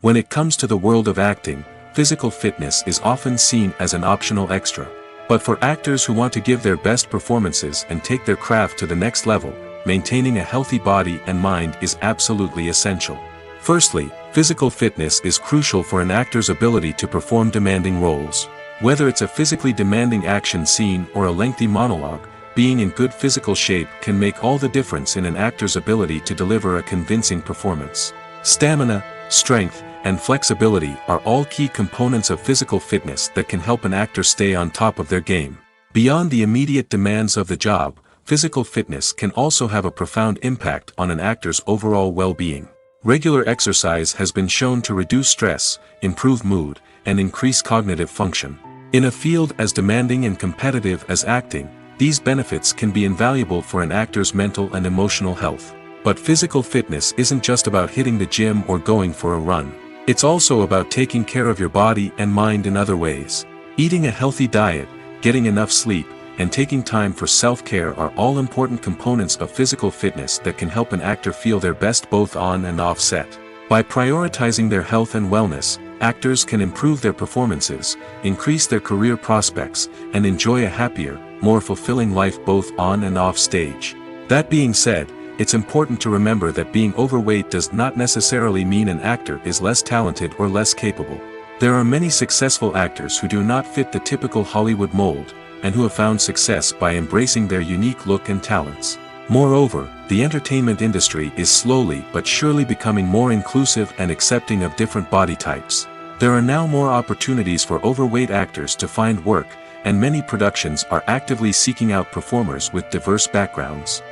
When it comes to the world of acting, physical fitness is often seen as an optional extra. But for actors who want to give their best performances and take their craft to the next level, maintaining a healthy body and mind is absolutely essential. Firstly, physical fitness is crucial for an actor's ability to perform demanding roles. Whether it's a physically demanding action scene or a lengthy monologue, being in good physical shape can make all the difference in an actor's ability to deliver a convincing performance. Stamina, strength, and flexibility are all key components of physical fitness that can help an actor stay on top of their game. Beyond the immediate demands of the job, physical fitness can also have a profound impact on an actor's overall well-being. Regular exercise has been shown to reduce stress, improve mood, and increase cognitive function. In a field as demanding and competitive as acting, these benefits can be invaluable for an actor's mental and emotional health. But physical fitness isn't just about hitting the gym or going for a run. It's also about taking care of your body and mind in other ways. Eating a healthy diet, getting enough sleep, and taking time for self-care are all important components of physical fitness that can help an actor feel their best both on and off set. By prioritizing their health and wellness, actors can improve their performances, increase their career prospects, and enjoy a happier, more fulfilling life both on and off stage. That being said, it's important to remember that being overweight does not necessarily mean an actor is less talented or less capable. There are many successful actors who do not fit the typical Hollywood mold, and who have found success by embracing their unique look and talents. Moreover, the entertainment industry is slowly but surely becoming more inclusive and accepting of different body types. There are now more opportunities for overweight actors to find work, and many productions are actively seeking out performers with diverse backgrounds.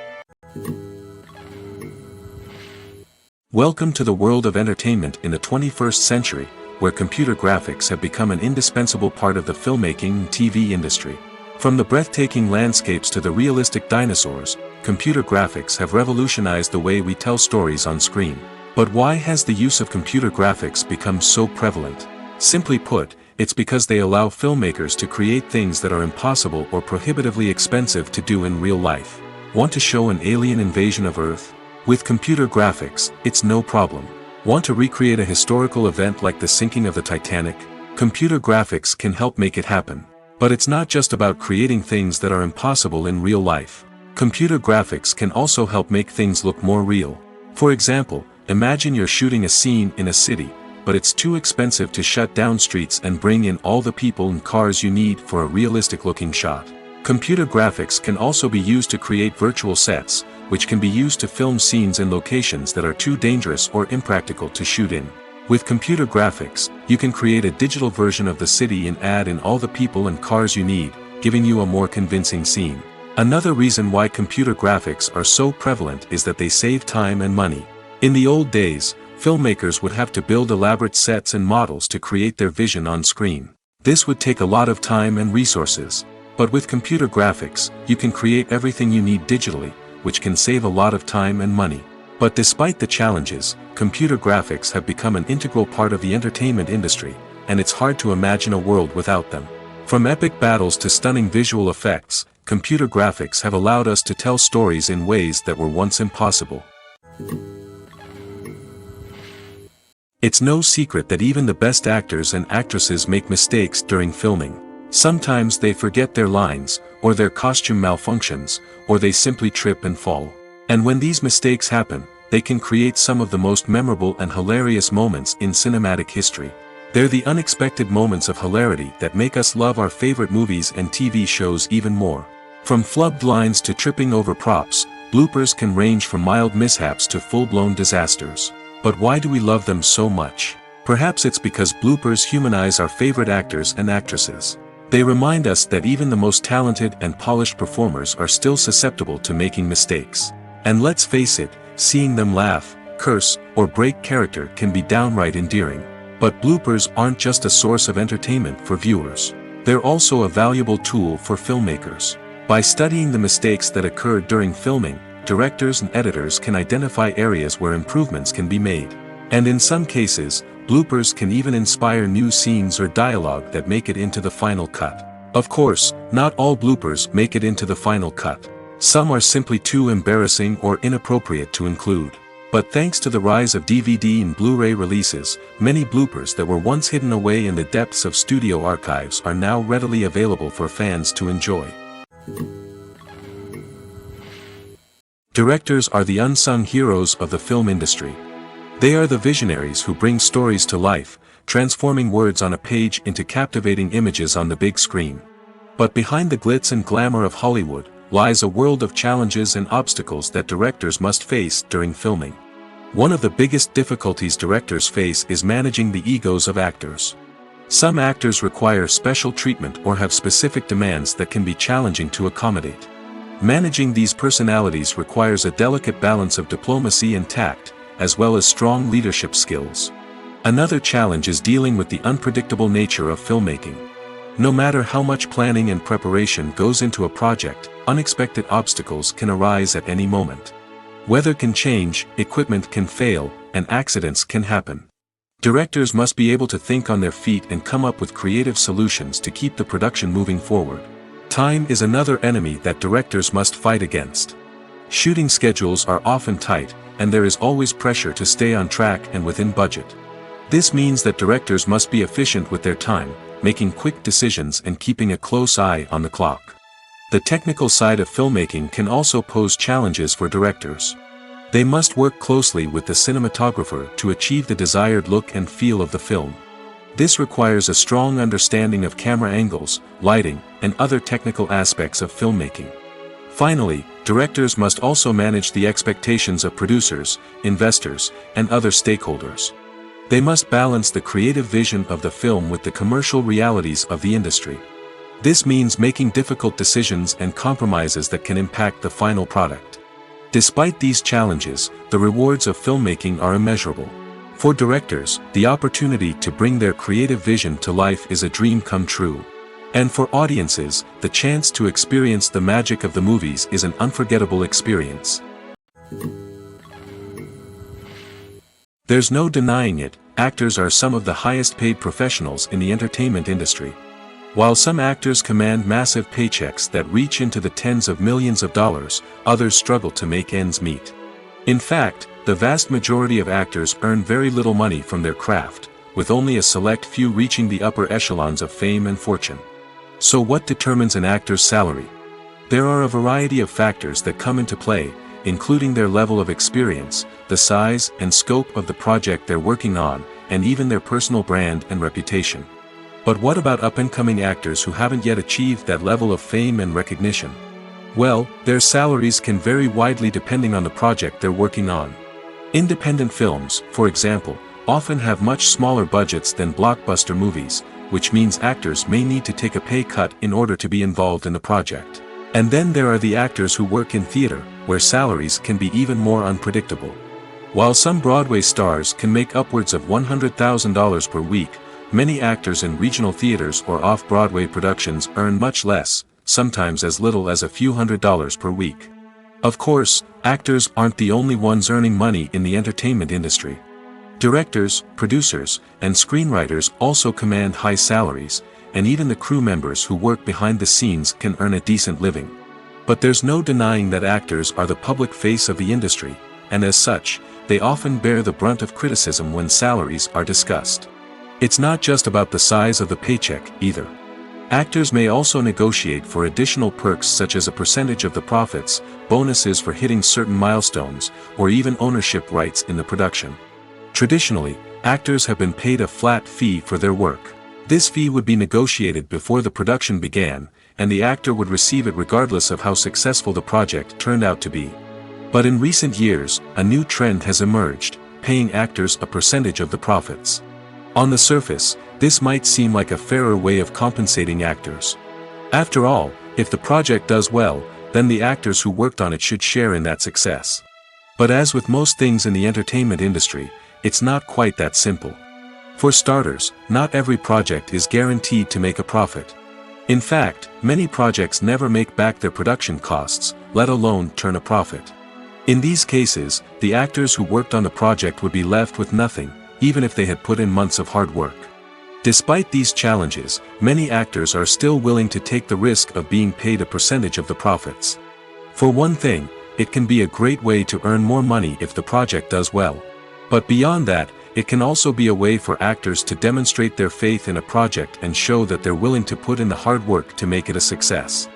Welcome to the world of entertainment in the 21st century, where computer graphics have become an indispensable part of the filmmaking and TV industry. From the breathtaking landscapes to the realistic dinosaurs, computer graphics have revolutionized the way we tell stories on screen. But why has the use of computer graphics become so prevalent? Simply put, it's because they allow filmmakers to create things that are impossible or prohibitively expensive to do in real life. Want to show an alien invasion of Earth? With computer graphics, it's no problem. Want to recreate a historical event like the sinking of the Titanic? Computer graphics can help make it happen. But it's not just about creating things that are impossible in real life. Computer graphics can also help make things look more real. For example, imagine you're shooting a scene in a city, but it's too expensive to shut down streets and bring in all the people and cars you need for a realistic-looking shot. Computer graphics can also be used to create virtual sets, which can be used to film scenes in locations that are too dangerous or impractical to shoot in. With computer graphics, you can create a digital version of the city and add in all the people and cars you need, giving you a more convincing scene. Another reason why computer graphics are so prevalent is that they save time and money. In the old days, filmmakers would have to build elaborate sets and models to create their vision on screen. This would take a lot of time and resources. But with computer graphics, you can create everything you need digitally, which can save a lot of time and money. But despite the challenges, computer graphics have become an integral part of the entertainment industry, and it's hard to imagine a world without them. From epic battles to stunning visual effects, computer graphics have allowed us to tell stories in ways that were once impossible. It's no secret that even the best actors and actresses make mistakes during filming. Sometimes they forget their lines, or their costume malfunctions, or they simply trip and fall. And when these mistakes happen, they can create some of the most memorable and hilarious moments in cinematic history. They're the unexpected moments of hilarity that make us love our favorite movies and TV shows even more. From flubbed lines to tripping over props, bloopers can range from mild mishaps to full-blown disasters. But why do we love them so much? Perhaps it's because bloopers humanize our favorite actors and actresses. They remind us that even the most talented and polished performers are still susceptible to making mistakes. And let's face it, seeing them laugh, curse, or break character can be downright endearing. But bloopers aren't just a source of entertainment for viewers. They're also a valuable tool for filmmakers. By studying the mistakes that occurred during filming, directors and editors can identify areas where improvements can be made. And in some cases, bloopers can even inspire new scenes or dialogue that make it into the final cut. Of course, not all bloopers make it into the final cut. Some are simply too embarrassing or inappropriate to include. But thanks to the rise of DVD and Blu-ray releases, many bloopers that were once hidden away in the depths of studio archives are now readily available for fans to enjoy. Directors are the unsung heroes of the film industry. They are the visionaries who bring stories to life, transforming words on a page into captivating images on the big screen. But behind the glitz and glamour of Hollywood, lies a world of challenges and obstacles that directors must face during filming. One of the biggest difficulties directors face is managing the egos of actors. Some actors require special treatment or have specific demands that can be challenging to accommodate. Managing these personalities requires a delicate balance of diplomacy and tact, as well as strong leadership skills. Another challenge is dealing with the unpredictable nature of filmmaking. No matter how much planning and preparation goes into a project, unexpected obstacles can arise at any moment. Weather can change, equipment can fail, and accidents can happen. Directors must be able to think on their feet and come up with creative solutions to keep the production moving forward. Time is another enemy that directors must fight against. Shooting schedules are often tight, and there is always pressure to stay on track and within budget. This means that directors must be efficient with their time, making quick decisions and keeping a close eye on the clock. The technical side of filmmaking can also pose challenges for directors. They must work closely with the cinematographer to achieve the desired look and feel of the film. This requires a strong understanding of camera angles, lighting, and other technical aspects of filmmaking. Finally, directors must also manage the expectations of producers, investors, and other stakeholders. They must balance the creative vision of the film with the commercial realities of the industry. This means making difficult decisions and compromises that can impact the final product. Despite these challenges, the rewards of filmmaking are immeasurable. For directors, the opportunity to bring their creative vision to life is a dream come true. And for audiences, the chance to experience the magic of the movies is an unforgettable experience. There's no denying it, actors are some of the highest paid professionals in the entertainment industry. While some actors command massive paychecks that reach into the tens of millions of dollars, others struggle to make ends meet. In fact, the vast majority of actors earn very little money from their craft, with only a select few reaching the upper echelons of fame and fortune. So what determines an actor's salary? There are a variety of factors that come into play, including their level of experience, the size and scope of the project they're working on, and even their personal brand and reputation. But what about up-and-coming actors who haven't yet achieved that level of fame and recognition? Well, their salaries can vary widely depending on the project they're working on. Independent films, for example, often have much smaller budgets than blockbuster movies, which means actors may need to take a pay cut in order to be involved in the project. And then there are the actors who work in theater, where salaries can be even more unpredictable. While some Broadway stars can make upwards of $100,000 per week, many actors in regional theaters or off-Broadway productions earn much less, sometimes as little as a few $100s per week. Of course, actors aren't the only ones earning money in the entertainment industry. Directors, producers, and screenwriters also command high salaries, and even the crew members who work behind the scenes can earn a decent living. But there's no denying that actors are the public face of the industry, and as such, they often bear the brunt of criticism when salaries are discussed. It's not just about the size of the paycheck, either. Actors may also negotiate for additional perks such as a percentage of the profits, bonuses for hitting certain milestones, or even ownership rights in the production. Traditionally, actors have been paid a flat fee for their work. This fee would be negotiated before the production began, and the actor would receive it regardless of how successful the project turned out to be. But in recent years, a new trend has emerged, paying actors a percentage of the profits. On the surface, this might seem like a fairer way of compensating actors. After all, if the project does well, then the actors who worked on it should share in that success. But as with most things in the entertainment industry, it's not quite that simple. For starters, not every project is guaranteed to make a profit. In fact, many projects never make back their production costs, let alone turn a profit. In these cases, the actors who worked on the project would be left with nothing, even if they had put in months of hard work. Despite these challenges, many actors are still willing to take the risk of being paid a percentage of the profits. For one thing, it can be a great way to earn more money if the project does well. But beyond that, it can also be a way for actors to demonstrate their faith in a project and show that they're willing to put in the hard work to make it a success.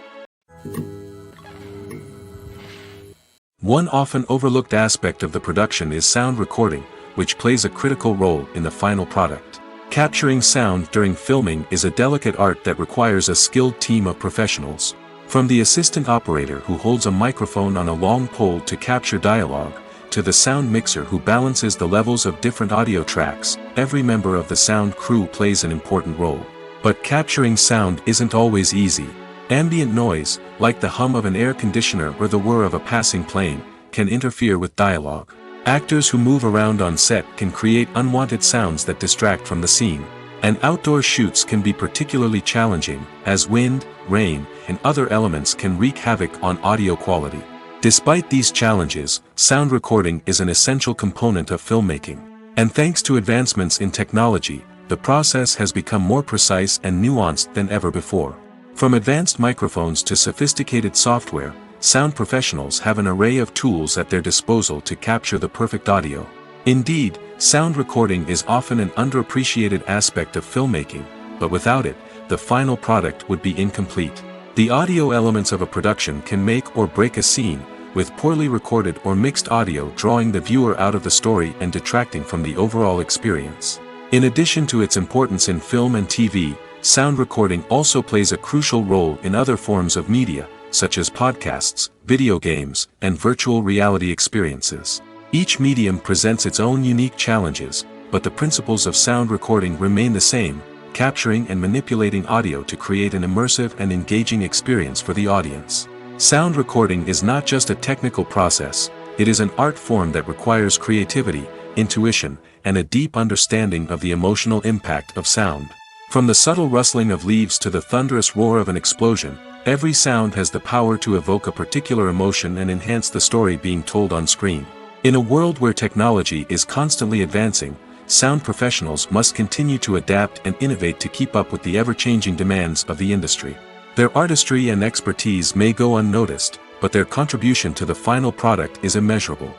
One often overlooked aspect of the production is sound recording, which plays a critical role in the final product. Capturing sound during filming is a delicate art that requires a skilled team of professionals. From the assistant operator who holds a microphone on a long pole to capture dialogue, to the sound mixer who balances the levels of different audio tracks, every member of the sound crew plays an important role. But capturing sound isn't always easy. Ambient noise, like the hum of an air conditioner or the whir of a passing plane, can interfere with dialogue. Actors who move around on set can create unwanted sounds that distract from the scene. And outdoor shoots can be particularly challenging, as wind, rain, and other elements can wreak havoc on audio quality. Despite these challenges, sound recording is an essential component of filmmaking. And thanks to advancements in technology, the process has become more precise and nuanced than ever before. From advanced microphones to sophisticated software, sound professionals have an array of tools at their disposal to capture the perfect audio. Indeed, sound recording is often an underappreciated aspect of filmmaking, but without it, the final product would be incomplete. The audio elements of a production can make or break a scene, with poorly recorded or mixed audio drawing the viewer out of the story and detracting from the overall experience. In addition to its importance in film and TV, sound recording also plays a crucial role in other forms of media, such as podcasts, video games, and virtual reality experiences. Each medium presents its own unique challenges, but the principles of sound recording remain the same: capturing and manipulating audio to create an immersive and engaging experience for the audience. Sound recording is not just a technical process, it is an art form that requires creativity, intuition, and a deep understanding of the emotional impact of sound. From the subtle rustling of leaves to the thunderous roar of an explosion, every sound has the power to evoke a particular emotion and enhance the story being told on screen. In a world where technology is constantly advancing, sound professionals must continue to adapt and innovate to keep up with the ever-changing demands of the industry. Their artistry and expertise may go unnoticed, but their contribution to the final product is immeasurable.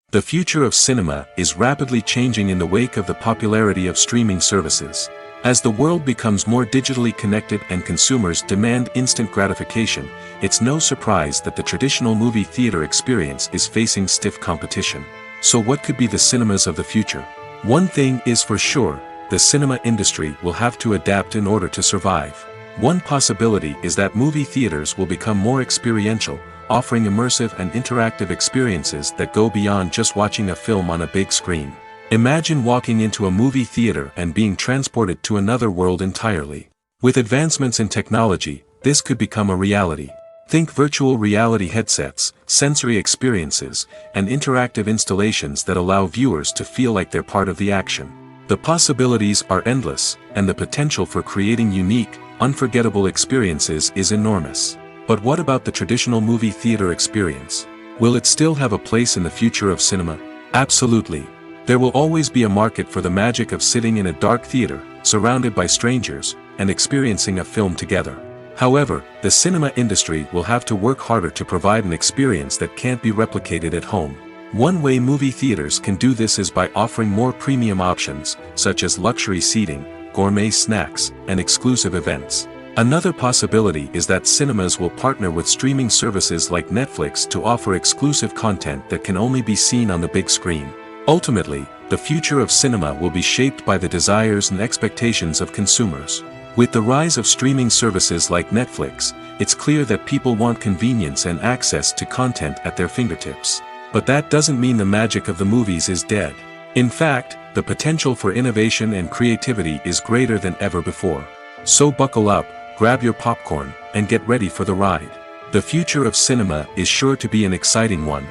The future of cinema is rapidly changing in the wake of the popularity of streaming services. As the world becomes more digitally connected and consumers demand instant gratification, it's no surprise that the traditional movie theater experience is facing stiff competition. So what could be the cinemas of the future? One thing is for sure, the cinema industry will have to adapt in order to survive. One possibility is that movie theaters will become more experiential, offering immersive and interactive experiences that go beyond just watching a film on a big screen. Imagine walking into a movie theater and being transported to another world entirely. With advancements in technology, this could become a reality. Think virtual reality headsets, sensory experiences, and interactive installations that allow viewers to feel like they're part of the action. The possibilities are endless, and the potential for creating unique, unforgettable experiences is enormous. But what about the traditional movie theater experience? Will it still have a place in the future of cinema? Absolutely. There will always be a market for the magic of sitting in a dark theater, surrounded by strangers, and experiencing a film together. However, the cinema industry will have to work harder to provide an experience that can't be replicated at home. One way movie theaters can do this is by offering more premium options, such as luxury seating, gourmet snacks, and exclusive events. Another possibility is that cinemas will partner with streaming services like Netflix to offer exclusive content that can only be seen on the big screen. Ultimately, the future of cinema will be shaped by the desires and expectations of consumers. With the rise of streaming services like Netflix, it's clear that people want convenience and access to content at their fingertips. But that doesn't mean the magic of the movies is dead. In fact, the potential for innovation and creativity is greater than ever before. So buckle up, grab your popcorn, and get ready for the ride. The future of cinema is sure to be an exciting one.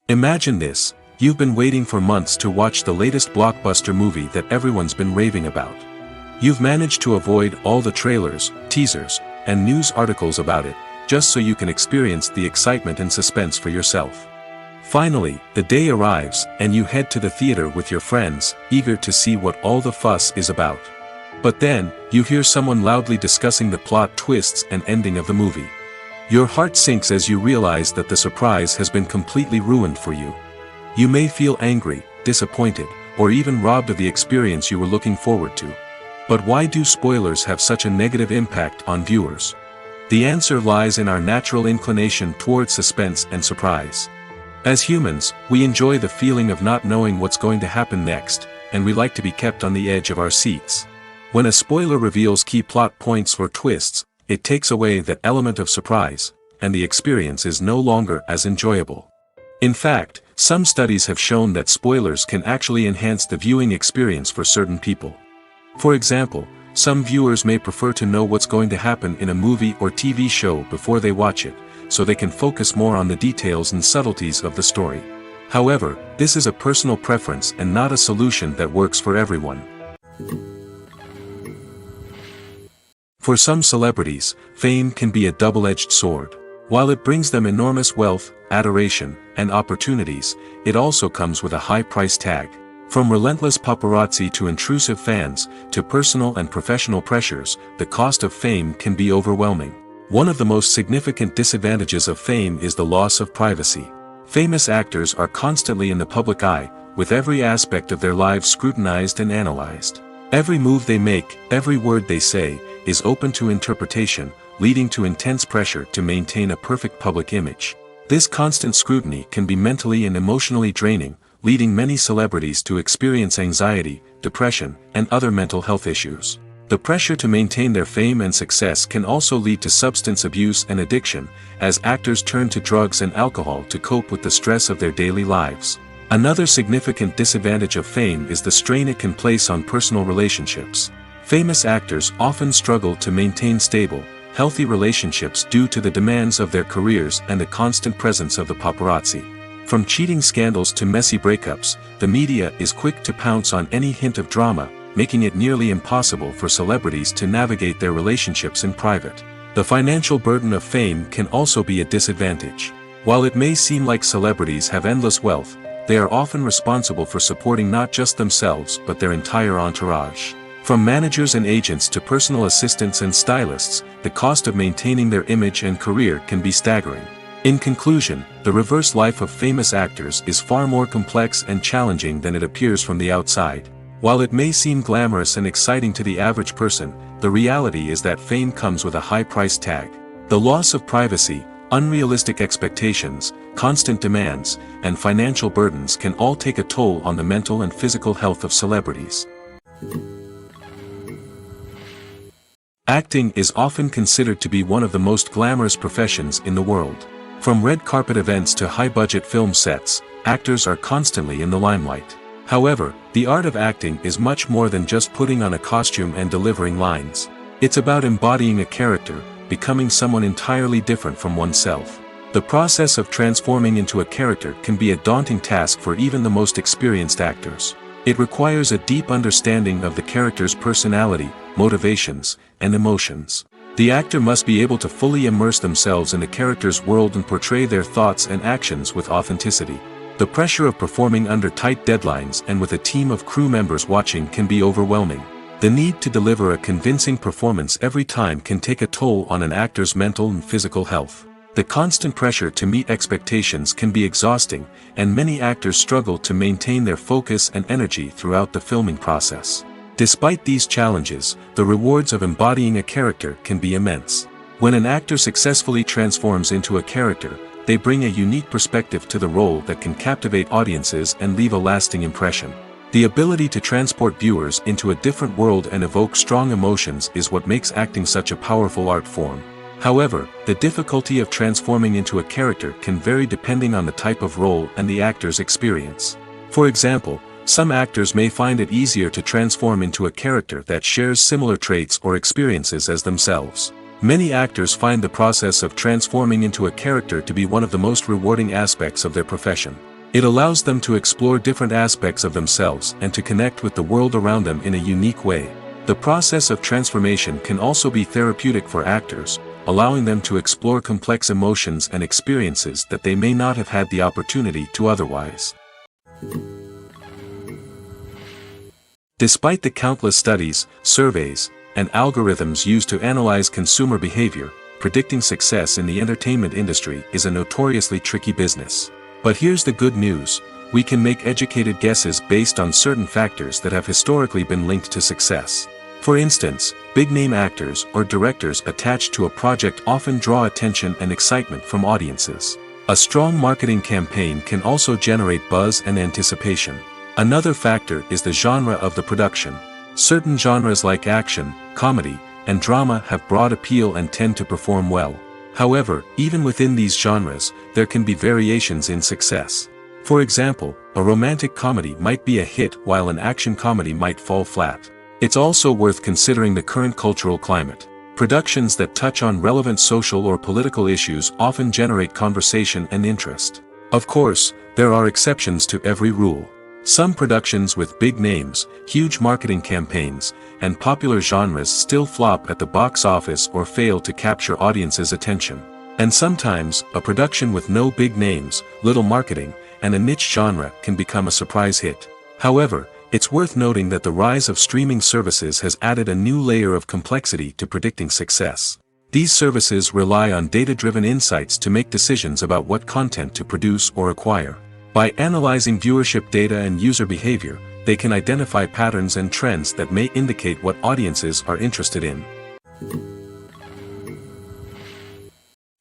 Imagine this: you've been waiting for months to watch the latest blockbuster movie that everyone's been raving about. You've managed to avoid all the trailers, teasers, and news articles about it, just so you can experience the excitement and suspense for yourself. Finally, the day arrives, and you head to the theater with your friends, eager to see what all the fuss is about. But then, you hear someone loudly discussing the plot twists and ending of the movie. Your heart sinks as you realize that the surprise has been completely ruined for you. You may feel angry, disappointed, or even robbed of the experience you were looking forward to. But why do spoilers have such a negative impact on viewers? The answer lies in our natural inclination toward suspense and surprise. As humans, we enjoy the feeling of not knowing what's going to happen next, and we like to be kept on the edge of our seats. When a spoiler reveals key plot points or twists, it takes away that element of surprise, and the experience is no longer as enjoyable. In fact, some studies have shown that spoilers can actually enhance the viewing experience for certain people. For example, some viewers may prefer to know what's going to happen in a movie or TV show before they watch it, so they can focus more on the details and subtleties of the story. However, this is a personal preference and not a solution that works for everyone. For some celebrities, fame can be a double-edged sword. While it brings them enormous wealth, adoration, and opportunities, it also comes with a high price tag. From relentless paparazzi to intrusive fans, to personal and professional pressures, the cost of fame can be overwhelming. One of the most significant disadvantages of fame is the loss of privacy. Famous actors are constantly in the public eye, with every aspect of their lives scrutinized and analyzed. Every move they make, every word they say, is open to interpretation, leading to intense pressure to maintain a perfect public image. This constant scrutiny can be mentally and emotionally draining, leading many celebrities to experience anxiety, depression, and other mental health issues. The pressure to maintain their fame and success can also lead to substance abuse and addiction, as actors turn to drugs and alcohol to cope with the stress of their daily lives. Another significant disadvantage of fame is the strain it can place on personal relationships. Famous actors often struggle to maintain stable, healthy relationships due to the demands of their careers and the constant presence of the paparazzi. From cheating scandals to messy breakups, the media is quick to pounce on any hint of drama, making it nearly impossible for celebrities to navigate their relationships in private. The financial burden of fame can also be a disadvantage. While it may seem like celebrities have endless wealth, they are often responsible for supporting not just themselves but their entire entourage. From managers and agents to personal assistants and stylists, the cost of maintaining their image and career can be staggering. In conclusion, the reverse life of famous actors is far more complex and challenging than it appears from the outside. While it may seem glamorous and exciting to the average person, the reality is that fame comes with a high price tag. The loss of privacy, unrealistic expectations, constant demands, and financial burdens can all take a toll on the mental and physical health of celebrities. Acting is often considered to be one of the most glamorous professions in the world. From red carpet events to high-budget film sets, actors are constantly in the limelight. However, the art of acting is much more than just putting on a costume and delivering lines. It's about embodying a character, becoming someone entirely different from oneself. The process of transforming into a character can be a daunting task for even the most experienced actors. It requires a deep understanding of the character's personality, motivations, and emotions. The actor must be able to fully immerse themselves in the character's world and portray their thoughts and actions with authenticity. The pressure of performing under tight deadlines and with a team of crew members watching can be overwhelming. The need to deliver a convincing performance every time can take a toll on an actor's mental and physical health. The constant pressure to meet expectations can be exhausting, and many actors struggle to maintain their focus and energy throughout the filming process. Despite these challenges, the rewards of embodying a character can be immense. When an actor successfully transforms into a character, they bring a unique perspective to the role that can captivate audiences and leave a lasting impression. The ability to transport viewers into a different world and evoke strong emotions is what makes acting such a powerful art form. However, the difficulty of transforming into a character can vary depending on the type of role and the actor's experience. For example, some actors may find it easier to transform into a character that shares similar traits or experiences as themselves. Many actors find the process of transforming into a character to be one of the most rewarding aspects of their profession. It allows them to explore different aspects of themselves and to connect with the world around them in a unique way. The process of transformation can also be therapeutic for actors, allowing them to explore complex emotions and experiences that they may not have had the opportunity to otherwise. Despite the countless studies, surveys, and algorithms used to analyze consumer behavior, predicting success in the entertainment industry is a notoriously tricky business. But here's the good news: we can make educated guesses based on certain factors that have historically been linked to success. For instance, big-name actors or directors attached to a project often draw attention and excitement from audiences. A strong marketing campaign can also generate buzz and anticipation. Another factor is the genre of the production. Certain genres like action, comedy, and drama have broad appeal and tend to perform well. However, even within these genres, there can be variations in success. For example, a romantic comedy might be a hit while an action comedy might fall flat. It's also worth considering the current cultural climate. Productions that touch on relevant social or political issues often generate conversation and interest. Of course, there are exceptions to every rule. Some productions with big names, huge marketing campaigns, and popular genres still flop at the box office or fail to capture audiences' attention. And sometimes, a production with no big names, little marketing, and a niche genre can become a surprise hit. However, it's worth noting that the rise of streaming services has added a new layer of complexity to predicting success. These services rely on data-driven insights to make decisions about what content to produce or acquire. By analyzing viewership data and user behavior, they can identify patterns and trends that may indicate what audiences are interested in.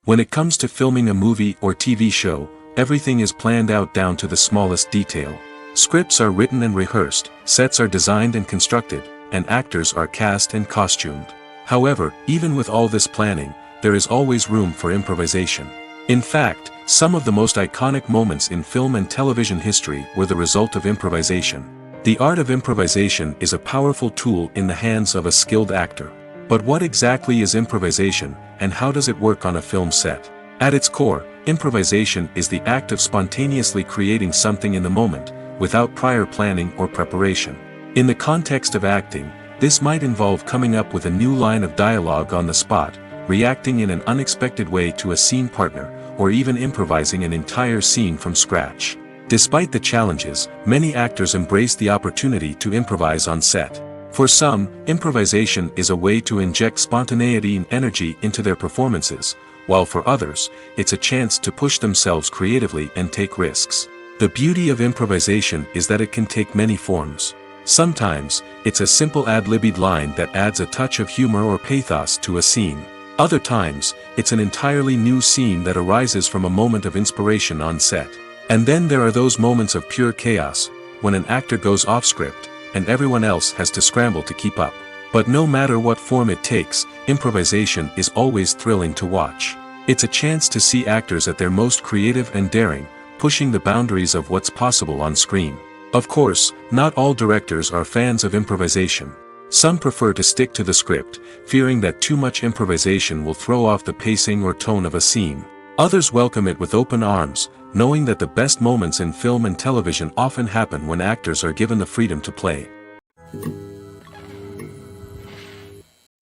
When it comes to filming a movie or TV show, everything is planned out down to the smallest detail. Scripts are written and rehearsed, sets are designed and constructed, and actors are cast and costumed. However, even with all this planning, there is always room for improvisation. In fact, some of the most iconic moments in film and television history were the result of improvisation. The art of improvisation is a powerful tool in the hands of a skilled actor. But what exactly is improvisation, and how does it work on a film set? At its core, improvisation is the act of spontaneously creating something in the moment, without prior planning or preparation. In the context of acting, this might involve coming up with a new line of dialogue on the spot, reacting in an unexpected way to a scene partner, or even improvising an entire scene from scratch. Despite the challenges, many actors embrace the opportunity to improvise on set. For some, improvisation is a way to inject spontaneity and energy into their performances, while for others, it's a chance to push themselves creatively and take risks. The beauty of improvisation is that it can take many forms. Sometimes, it's a simple ad-libbed line that adds a touch of humor or pathos to a scene. Other times, it's an entirely new scene that arises from a moment of inspiration on set. And then there are those moments of pure chaos, when an actor goes off script, and everyone else has to scramble to keep up. But no matter what form it takes, improvisation is always thrilling to watch. It's a chance to see actors at their most creative and daring, pushing the boundaries of what's possible on screen. Of course, not all directors are fans of improvisation. Some prefer to stick to the script, fearing that too much improvisation will throw off the pacing or tone of a scene. Others welcome it with open arms, knowing that the best moments in film and television often happen when actors are given the freedom to play.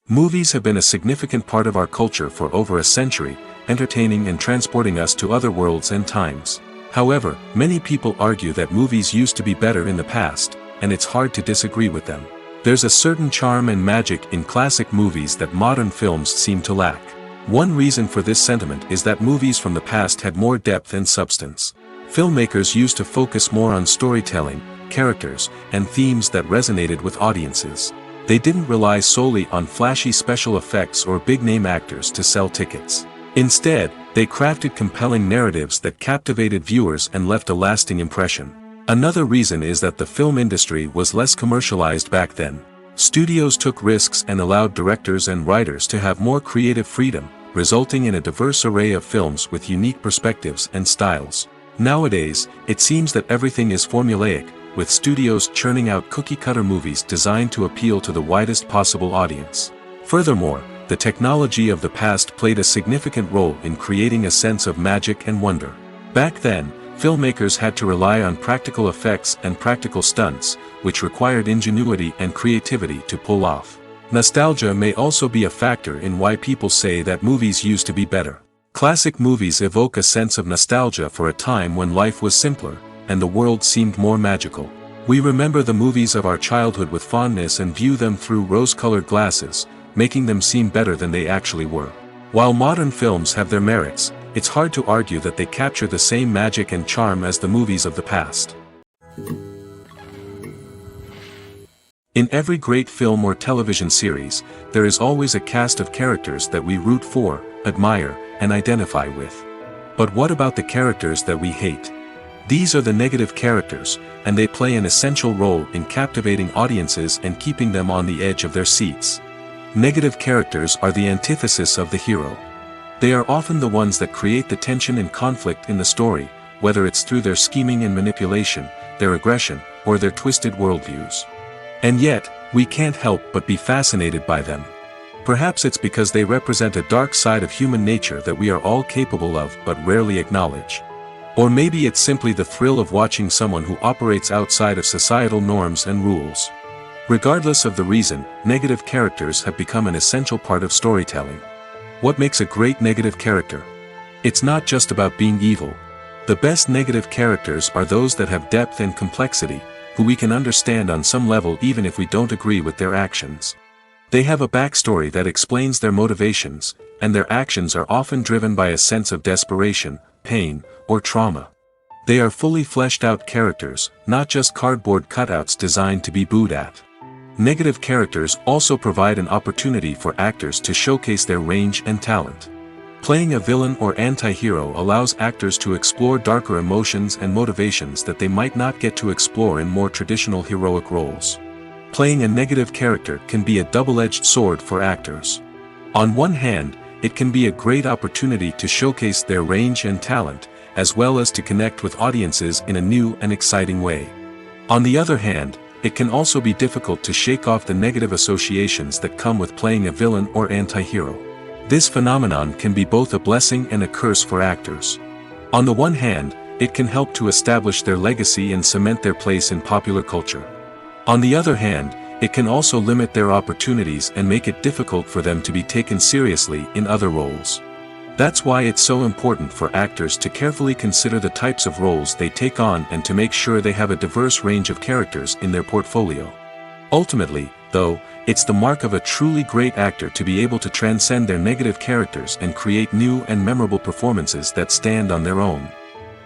Movies have been a significant part of our culture for over a century, entertaining and transporting us to other worlds and times. However, many people argue that movies used to be better in the past, and it's hard to disagree with them. There's a certain charm and magic in classic movies that modern films seem to lack. One reason for this sentiment is that movies from the past had more depth and substance. Filmmakers used to focus more on storytelling, characters, and themes that resonated with audiences. They didn't rely solely on flashy special effects or big-name actors to sell tickets. Instead, they crafted compelling narratives that captivated viewers and left a lasting impression. Another reason is that the film industry was less commercialized back then. Studios took risks and allowed directors and writers to have more creative freedom, resulting in a diverse array of films with unique perspectives and styles. Nowadays, it seems that everything is formulaic, with studios churning out cookie-cutter movies designed to appeal to the widest possible audience. Furthermore, the technology of the past played a significant role in creating a sense of magic and wonder. Back then, filmmakers had to rely on practical effects and practical stunts, which required ingenuity and creativity to pull off. Nostalgia may also be a factor in why people say that movies used to be better. Classic movies evoke a sense of nostalgia for a time when life was simpler, and the world seemed more magical. We remember the movies of our childhood with fondness and view them through rose-colored glasses, making them seem better than they actually were. While modern films have their merits, it's hard to argue that they capture the same magic and charm as the movies of the past. In every great film or television series, there is always a cast of characters that we root for, admire, and identify with. But what about the characters that we hate? These are the negative characters, and they play an essential role in captivating audiences and keeping them on the edge of their seats. Negative characters are the antithesis of the hero. They are often the ones that create the tension and conflict in the story, whether it's through their scheming and manipulation, their aggression, or their twisted worldviews. And yet, we can't help but be fascinated by them. Perhaps it's because they represent a dark side of human nature that we are all capable of but rarely acknowledge. Or maybe it's simply the thrill of watching someone who operates outside of societal norms and rules. Regardless of the reason, negative characters have become an essential part of storytelling. What makes a great negative character? It's not just about being evil. The best negative characters are those that have depth and complexity, who we can understand on some level even if we don't agree with their actions. They have a backstory that explains their motivations, and their actions are often driven by a sense of desperation, pain, or trauma. They are fully fleshed out characters, not just cardboard cutouts designed to be booed at. Negative characters also provide an opportunity for actors to showcase their range and talent. Playing a villain or anti-hero allows actors to explore darker emotions and motivations that they might not get to explore in more traditional heroic roles. Playing a negative character can be a double-edged sword for actors. On one hand, it can be a great opportunity to showcase their range and talent, as well as to connect with audiences in a new and exciting way. On the other hand, it can also be difficult to shake off the negative associations that come with playing a villain or anti-hero. This phenomenon can be both a blessing and a curse for actors. On the one hand, it can help to establish their legacy and cement their place in popular culture. On the other hand, it can also limit their opportunities and make it difficult for them to be taken seriously in other roles. That's why it's so important for actors to carefully consider the types of roles they take on and to make sure they have a diverse range of characters in their portfolio. Ultimately, though, it's the mark of a truly great actor to be able to transcend their negative characters and create new and memorable performances that stand on their own.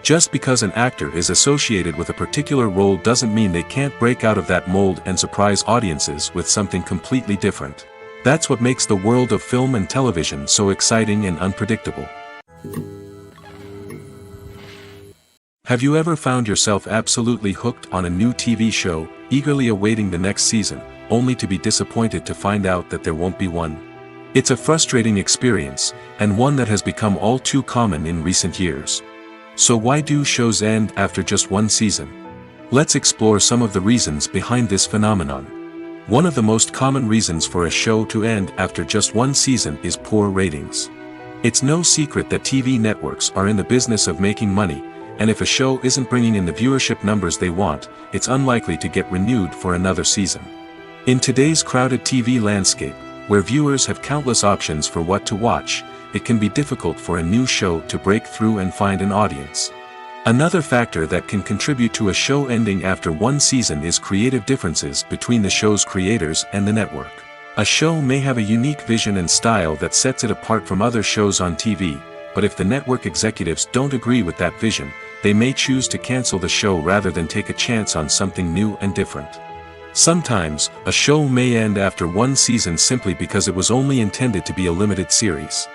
Just because an actor is associated with a particular role doesn't mean they can't break out of that mold and surprise audiences with something completely different. That's what makes the world of film and television so exciting and unpredictable. Have you ever found yourself absolutely hooked on a new TV show, eagerly awaiting the next season, only to be disappointed to find out that there won't be one? It's a frustrating experience, and one that has become all too common in recent years. So why do shows end after just one season? Let's explore some of the reasons behind this phenomenon. One of the most common reasons for a show to end after just one season is poor ratings. It's no secret that TV networks are in the business of making money, and if a show isn't bringing in the viewership numbers they want, it's unlikely to get renewed for another season. In today's crowded TV landscape, where viewers have countless options for what to watch, it can be difficult for a new show to break through and find an audience. Another factor that can contribute to a show ending after one season is creative differences between the show's creators and the network. A show may have a unique vision and style that sets it apart from other shows on TV, but if the network executives don't agree with that vision, they may choose to cancel the show rather than take a chance on something new and different. Sometimes, a show may end after one season simply because it was only intended to be a limited series.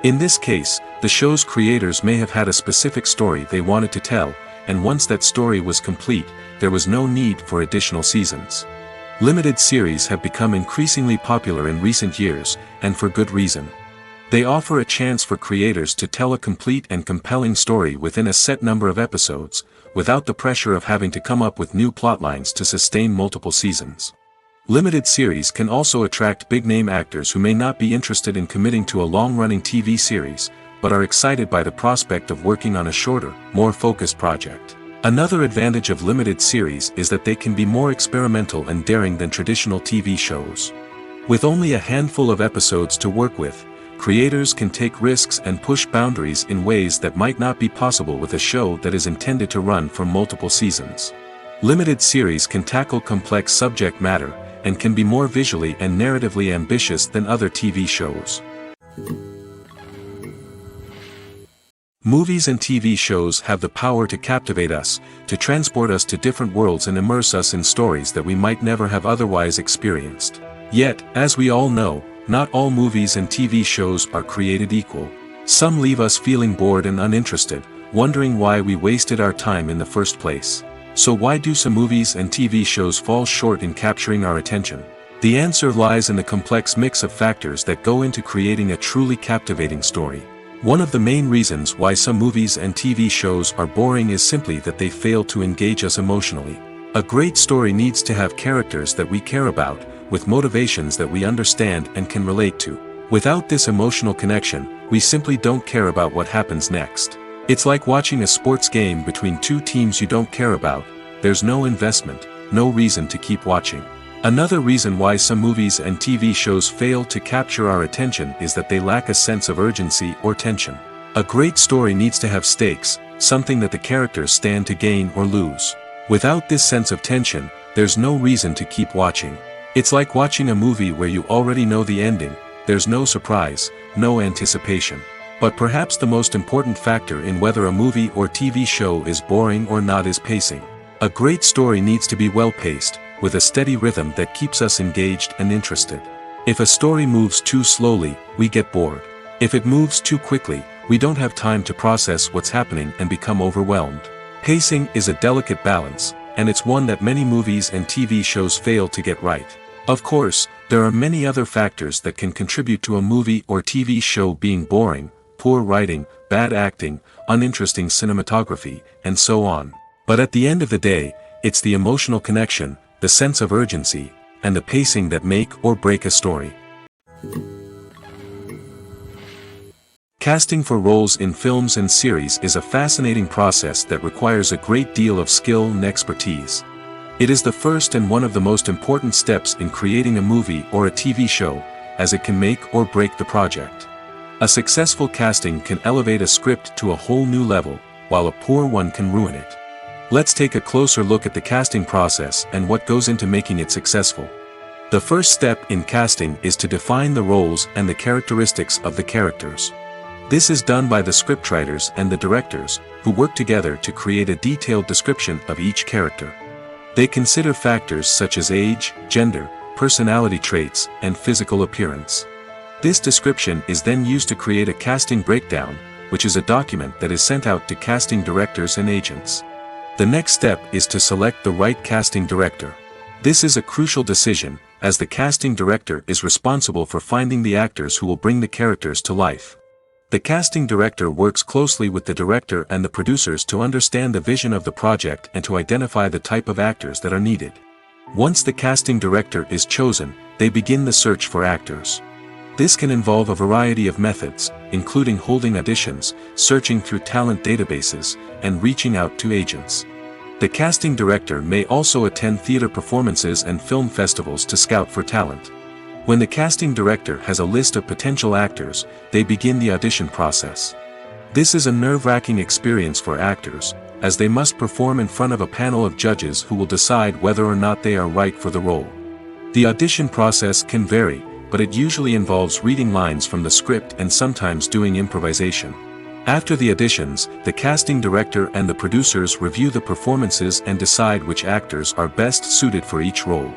In this case, the show's creators may have had a specific story they wanted to tell, and once that story was complete, there was no need for additional seasons. Limited series have become increasingly popular in recent years, and for good reason. They offer a chance for creators to tell a complete and compelling story within a set number of episodes, without the pressure of having to come up with new plotlines to sustain multiple seasons. Limited series can also attract big-name actors who may not be interested in committing to a long-running TV series, but are excited by the prospect of working on a shorter, more focused project. Another advantage of limited series is that they can be more experimental and daring than traditional TV shows. With only a handful of episodes to work with, creators can take risks and push boundaries in ways that might not be possible with a show that is intended to run for multiple seasons. Limited series can tackle complex subject matter, and can be more visually and narratively ambitious than other TV shows. Movies and TV shows have the power to captivate us, to transport us to different worlds and immerse us in stories that we might never have otherwise experienced. Yet, as we all know, not all movies and TV shows are created equal. Some leave us feeling bored and uninterested, wondering why we wasted our time in the first place. So why do some movies and TV shows fall short in capturing our attention? The answer lies in the complex mix of factors that go into creating a truly captivating story. One of the main reasons why some movies and TV shows are boring is simply that they fail to engage us emotionally. A great story needs to have characters that we care about, with motivations that we understand and can relate to. Without this emotional connection, we simply don't care about what happens next. It's like watching a sports game between two teams you don't care about. There's no investment, no reason to keep watching. Another reason why some movies and TV shows fail to capture our attention is that they lack a sense of urgency or tension. A great story needs to have stakes, something that the characters stand to gain or lose. Without this sense of tension, there's no reason to keep watching. It's like watching a movie where you already know the ending, there's no surprise, no anticipation. But perhaps the most important factor in whether a movie or TV show is boring or not is pacing. A great story needs to be well-paced, with a steady rhythm that keeps us engaged and interested. If a story moves too slowly, we get bored. If it moves too quickly, we don't have time to process what's happening and become overwhelmed. Pacing is a delicate balance, and it's one that many movies and TV shows fail to get right. Of course, there are many other factors that can contribute to a movie or TV show being boring: poor writing, bad acting, uninteresting cinematography, and so on. But at the end of the day, it's the emotional connection, the sense of urgency, and the pacing that make or break a story. Casting for roles in films and series is a fascinating process that requires a great deal of skill and expertise. It is the first and one of the most important steps in creating a movie or a TV show, as it can make or break the project. A successful casting can elevate a script to a whole new level, while a poor one can ruin it. Let's take a closer look at the casting process and what goes into making it successful. The first step in casting is to define the roles and the characteristics of the characters. This is done by the scriptwriters and the directors, who work together to create a detailed description of each character. They consider factors such as age, gender, personality traits, and physical appearance. This description is then used to create a casting breakdown, which is a document that is sent out to casting directors and agents. The next step is to select the right casting director. This is a crucial decision, as the casting director is responsible for finding the actors who will bring the characters to life. The casting director works closely with the director and the producers to understand the vision of the project and to identify the type of actors that are needed. Once the casting director is chosen, they begin the search for actors. This can involve a variety of methods, including holding auditions, searching through talent databases, and reaching out to agents. The casting director may also attend theater performances and film festivals to scout for talent. When the casting director has a list of potential actors, they begin the audition process. This is a nerve-wracking experience for actors, as they must perform in front of a panel of judges who will decide whether or not they are right for the role. The audition process can vary, but it usually involves reading lines from the script and sometimes doing improvisation. After the auditions, the casting director and the producers review the performances and decide which actors are best suited for each role.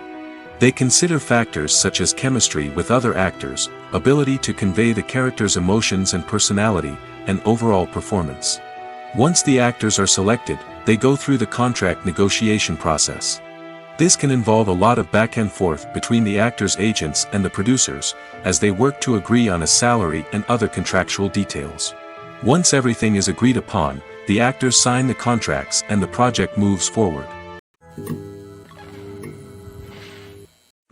They consider factors such as chemistry with other actors, ability to convey the character's emotions and personality, and overall performance. Once the actors are selected, they go through the contract negotiation process. This can involve a lot of back and forth between the actors' agents and the producers, as they work to agree on a salary and other contractual details. Once everything is agreed upon, the actors sign the contracts and the project moves forward.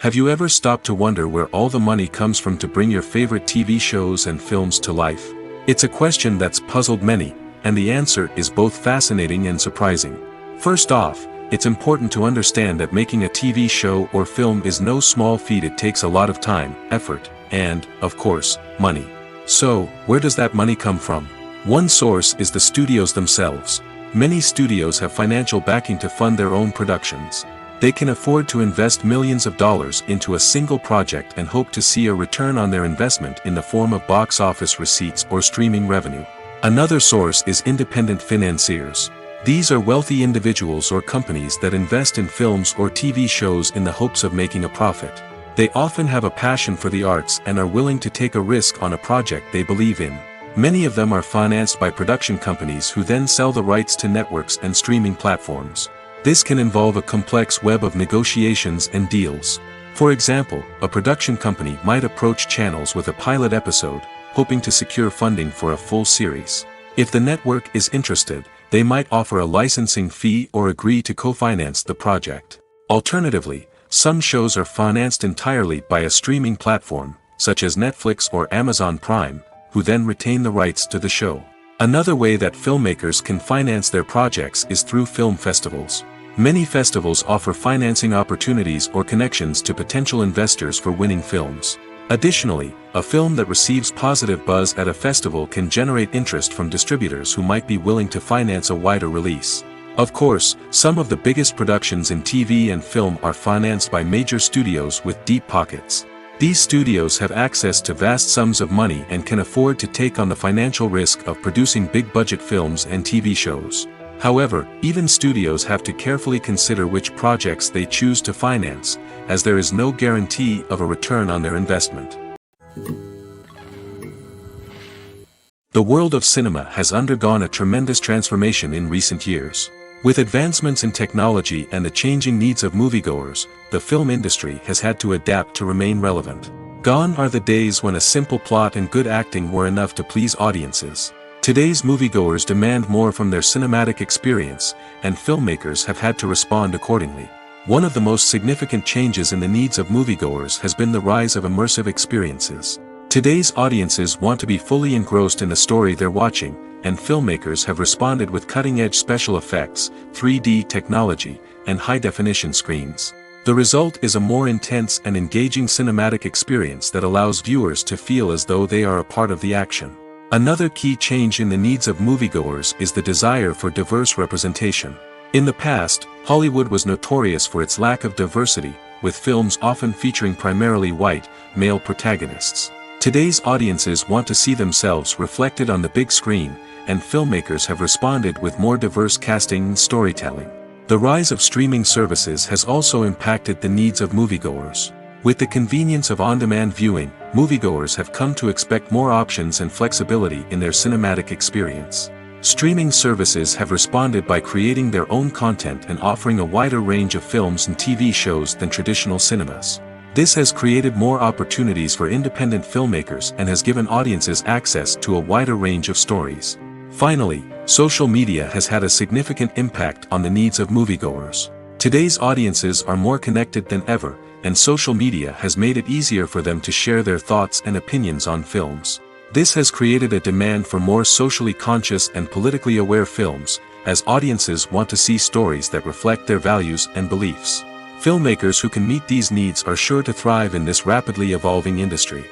Have you ever stopped to wonder where all the money comes from to bring your favorite TV shows and films to life? It's a question that's puzzled many, and the answer is both fascinating and surprising. First off, it's important to understand that making a TV show or film is no small feat. It takes a lot of time, effort, and, of course, money. So, where does that money come from? One source is the studios themselves. Many studios have financial backing to fund their own productions. They can afford to invest millions of dollars into a single project and hope to see a return on their investment in the form of box office receipts or streaming revenue. Another source is independent financiers. These are wealthy individuals or companies that invest in films or TV shows in the hopes of making a profit. They often have a passion for the arts and are willing to take a risk on a project they believe in. Many of them are financed by production companies who then sell the rights to networks and streaming platforms. This can involve a complex web of negotiations and deals. For example, a production company might approach channels with a pilot episode, hoping to secure funding for a full series. If the network is interested, they might offer a licensing fee or agree to co-finance the project. Alternatively, some shows are financed entirely by a streaming platform, such as Netflix or Amazon Prime, who then retain the rights to the show. Another way that filmmakers can finance their projects is through film festivals. Many festivals offer financing opportunities or connections to potential investors for winning films. Additionally, a film that receives positive buzz at a festival can generate interest from distributors who might be willing to finance a wider release. Of course, some of the biggest productions in TV and film are financed by major studios with deep pockets. These studios have access to vast sums of money and can afford to take on the financial risk of producing big-budget films and TV shows. However, even studios have to carefully consider which projects they choose to finance, as there is no guarantee of a return on their investment. The world of cinema has undergone a tremendous transformation in recent years. With advancements in technology and the changing needs of moviegoers, the film industry has had to adapt to remain relevant. Gone are the days when a simple plot and good acting were enough to please audiences. Today's moviegoers demand more from their cinematic experience, and filmmakers have had to respond accordingly. One of the most significant changes in the needs of moviegoers has been the rise of immersive experiences. Today's audiences want to be fully engrossed in the story they're watching, and filmmakers have responded with cutting-edge special effects, 3D technology, and high-definition screens. The result is a more intense and engaging cinematic experience that allows viewers to feel as though they are a part of the action. Another key change in the needs of moviegoers is the desire for diverse representation. In the past, Hollywood was notorious for its lack of diversity, with films often featuring primarily white, male protagonists. Today's audiences want to see themselves reflected on the big screen, and filmmakers have responded with more diverse casting and storytelling. The rise of streaming services has also impacted the needs of moviegoers. With the convenience of on-demand viewing, moviegoers have come to expect more options and flexibility in their cinematic experience. Streaming services have responded by creating their own content and offering a wider range of films and TV shows than traditional cinemas. This has created more opportunities for independent filmmakers and has given audiences access to a wider range of stories. Finally, social media has had a significant impact on the needs of moviegoers. Today's audiences are more connected than ever, and social media has made it easier for them to share their thoughts and opinions on films. This has created a demand for more socially conscious and politically aware films, as audiences want to see stories that reflect their values and beliefs. Filmmakers who can meet these needs are sure to thrive in this rapidly evolving industry.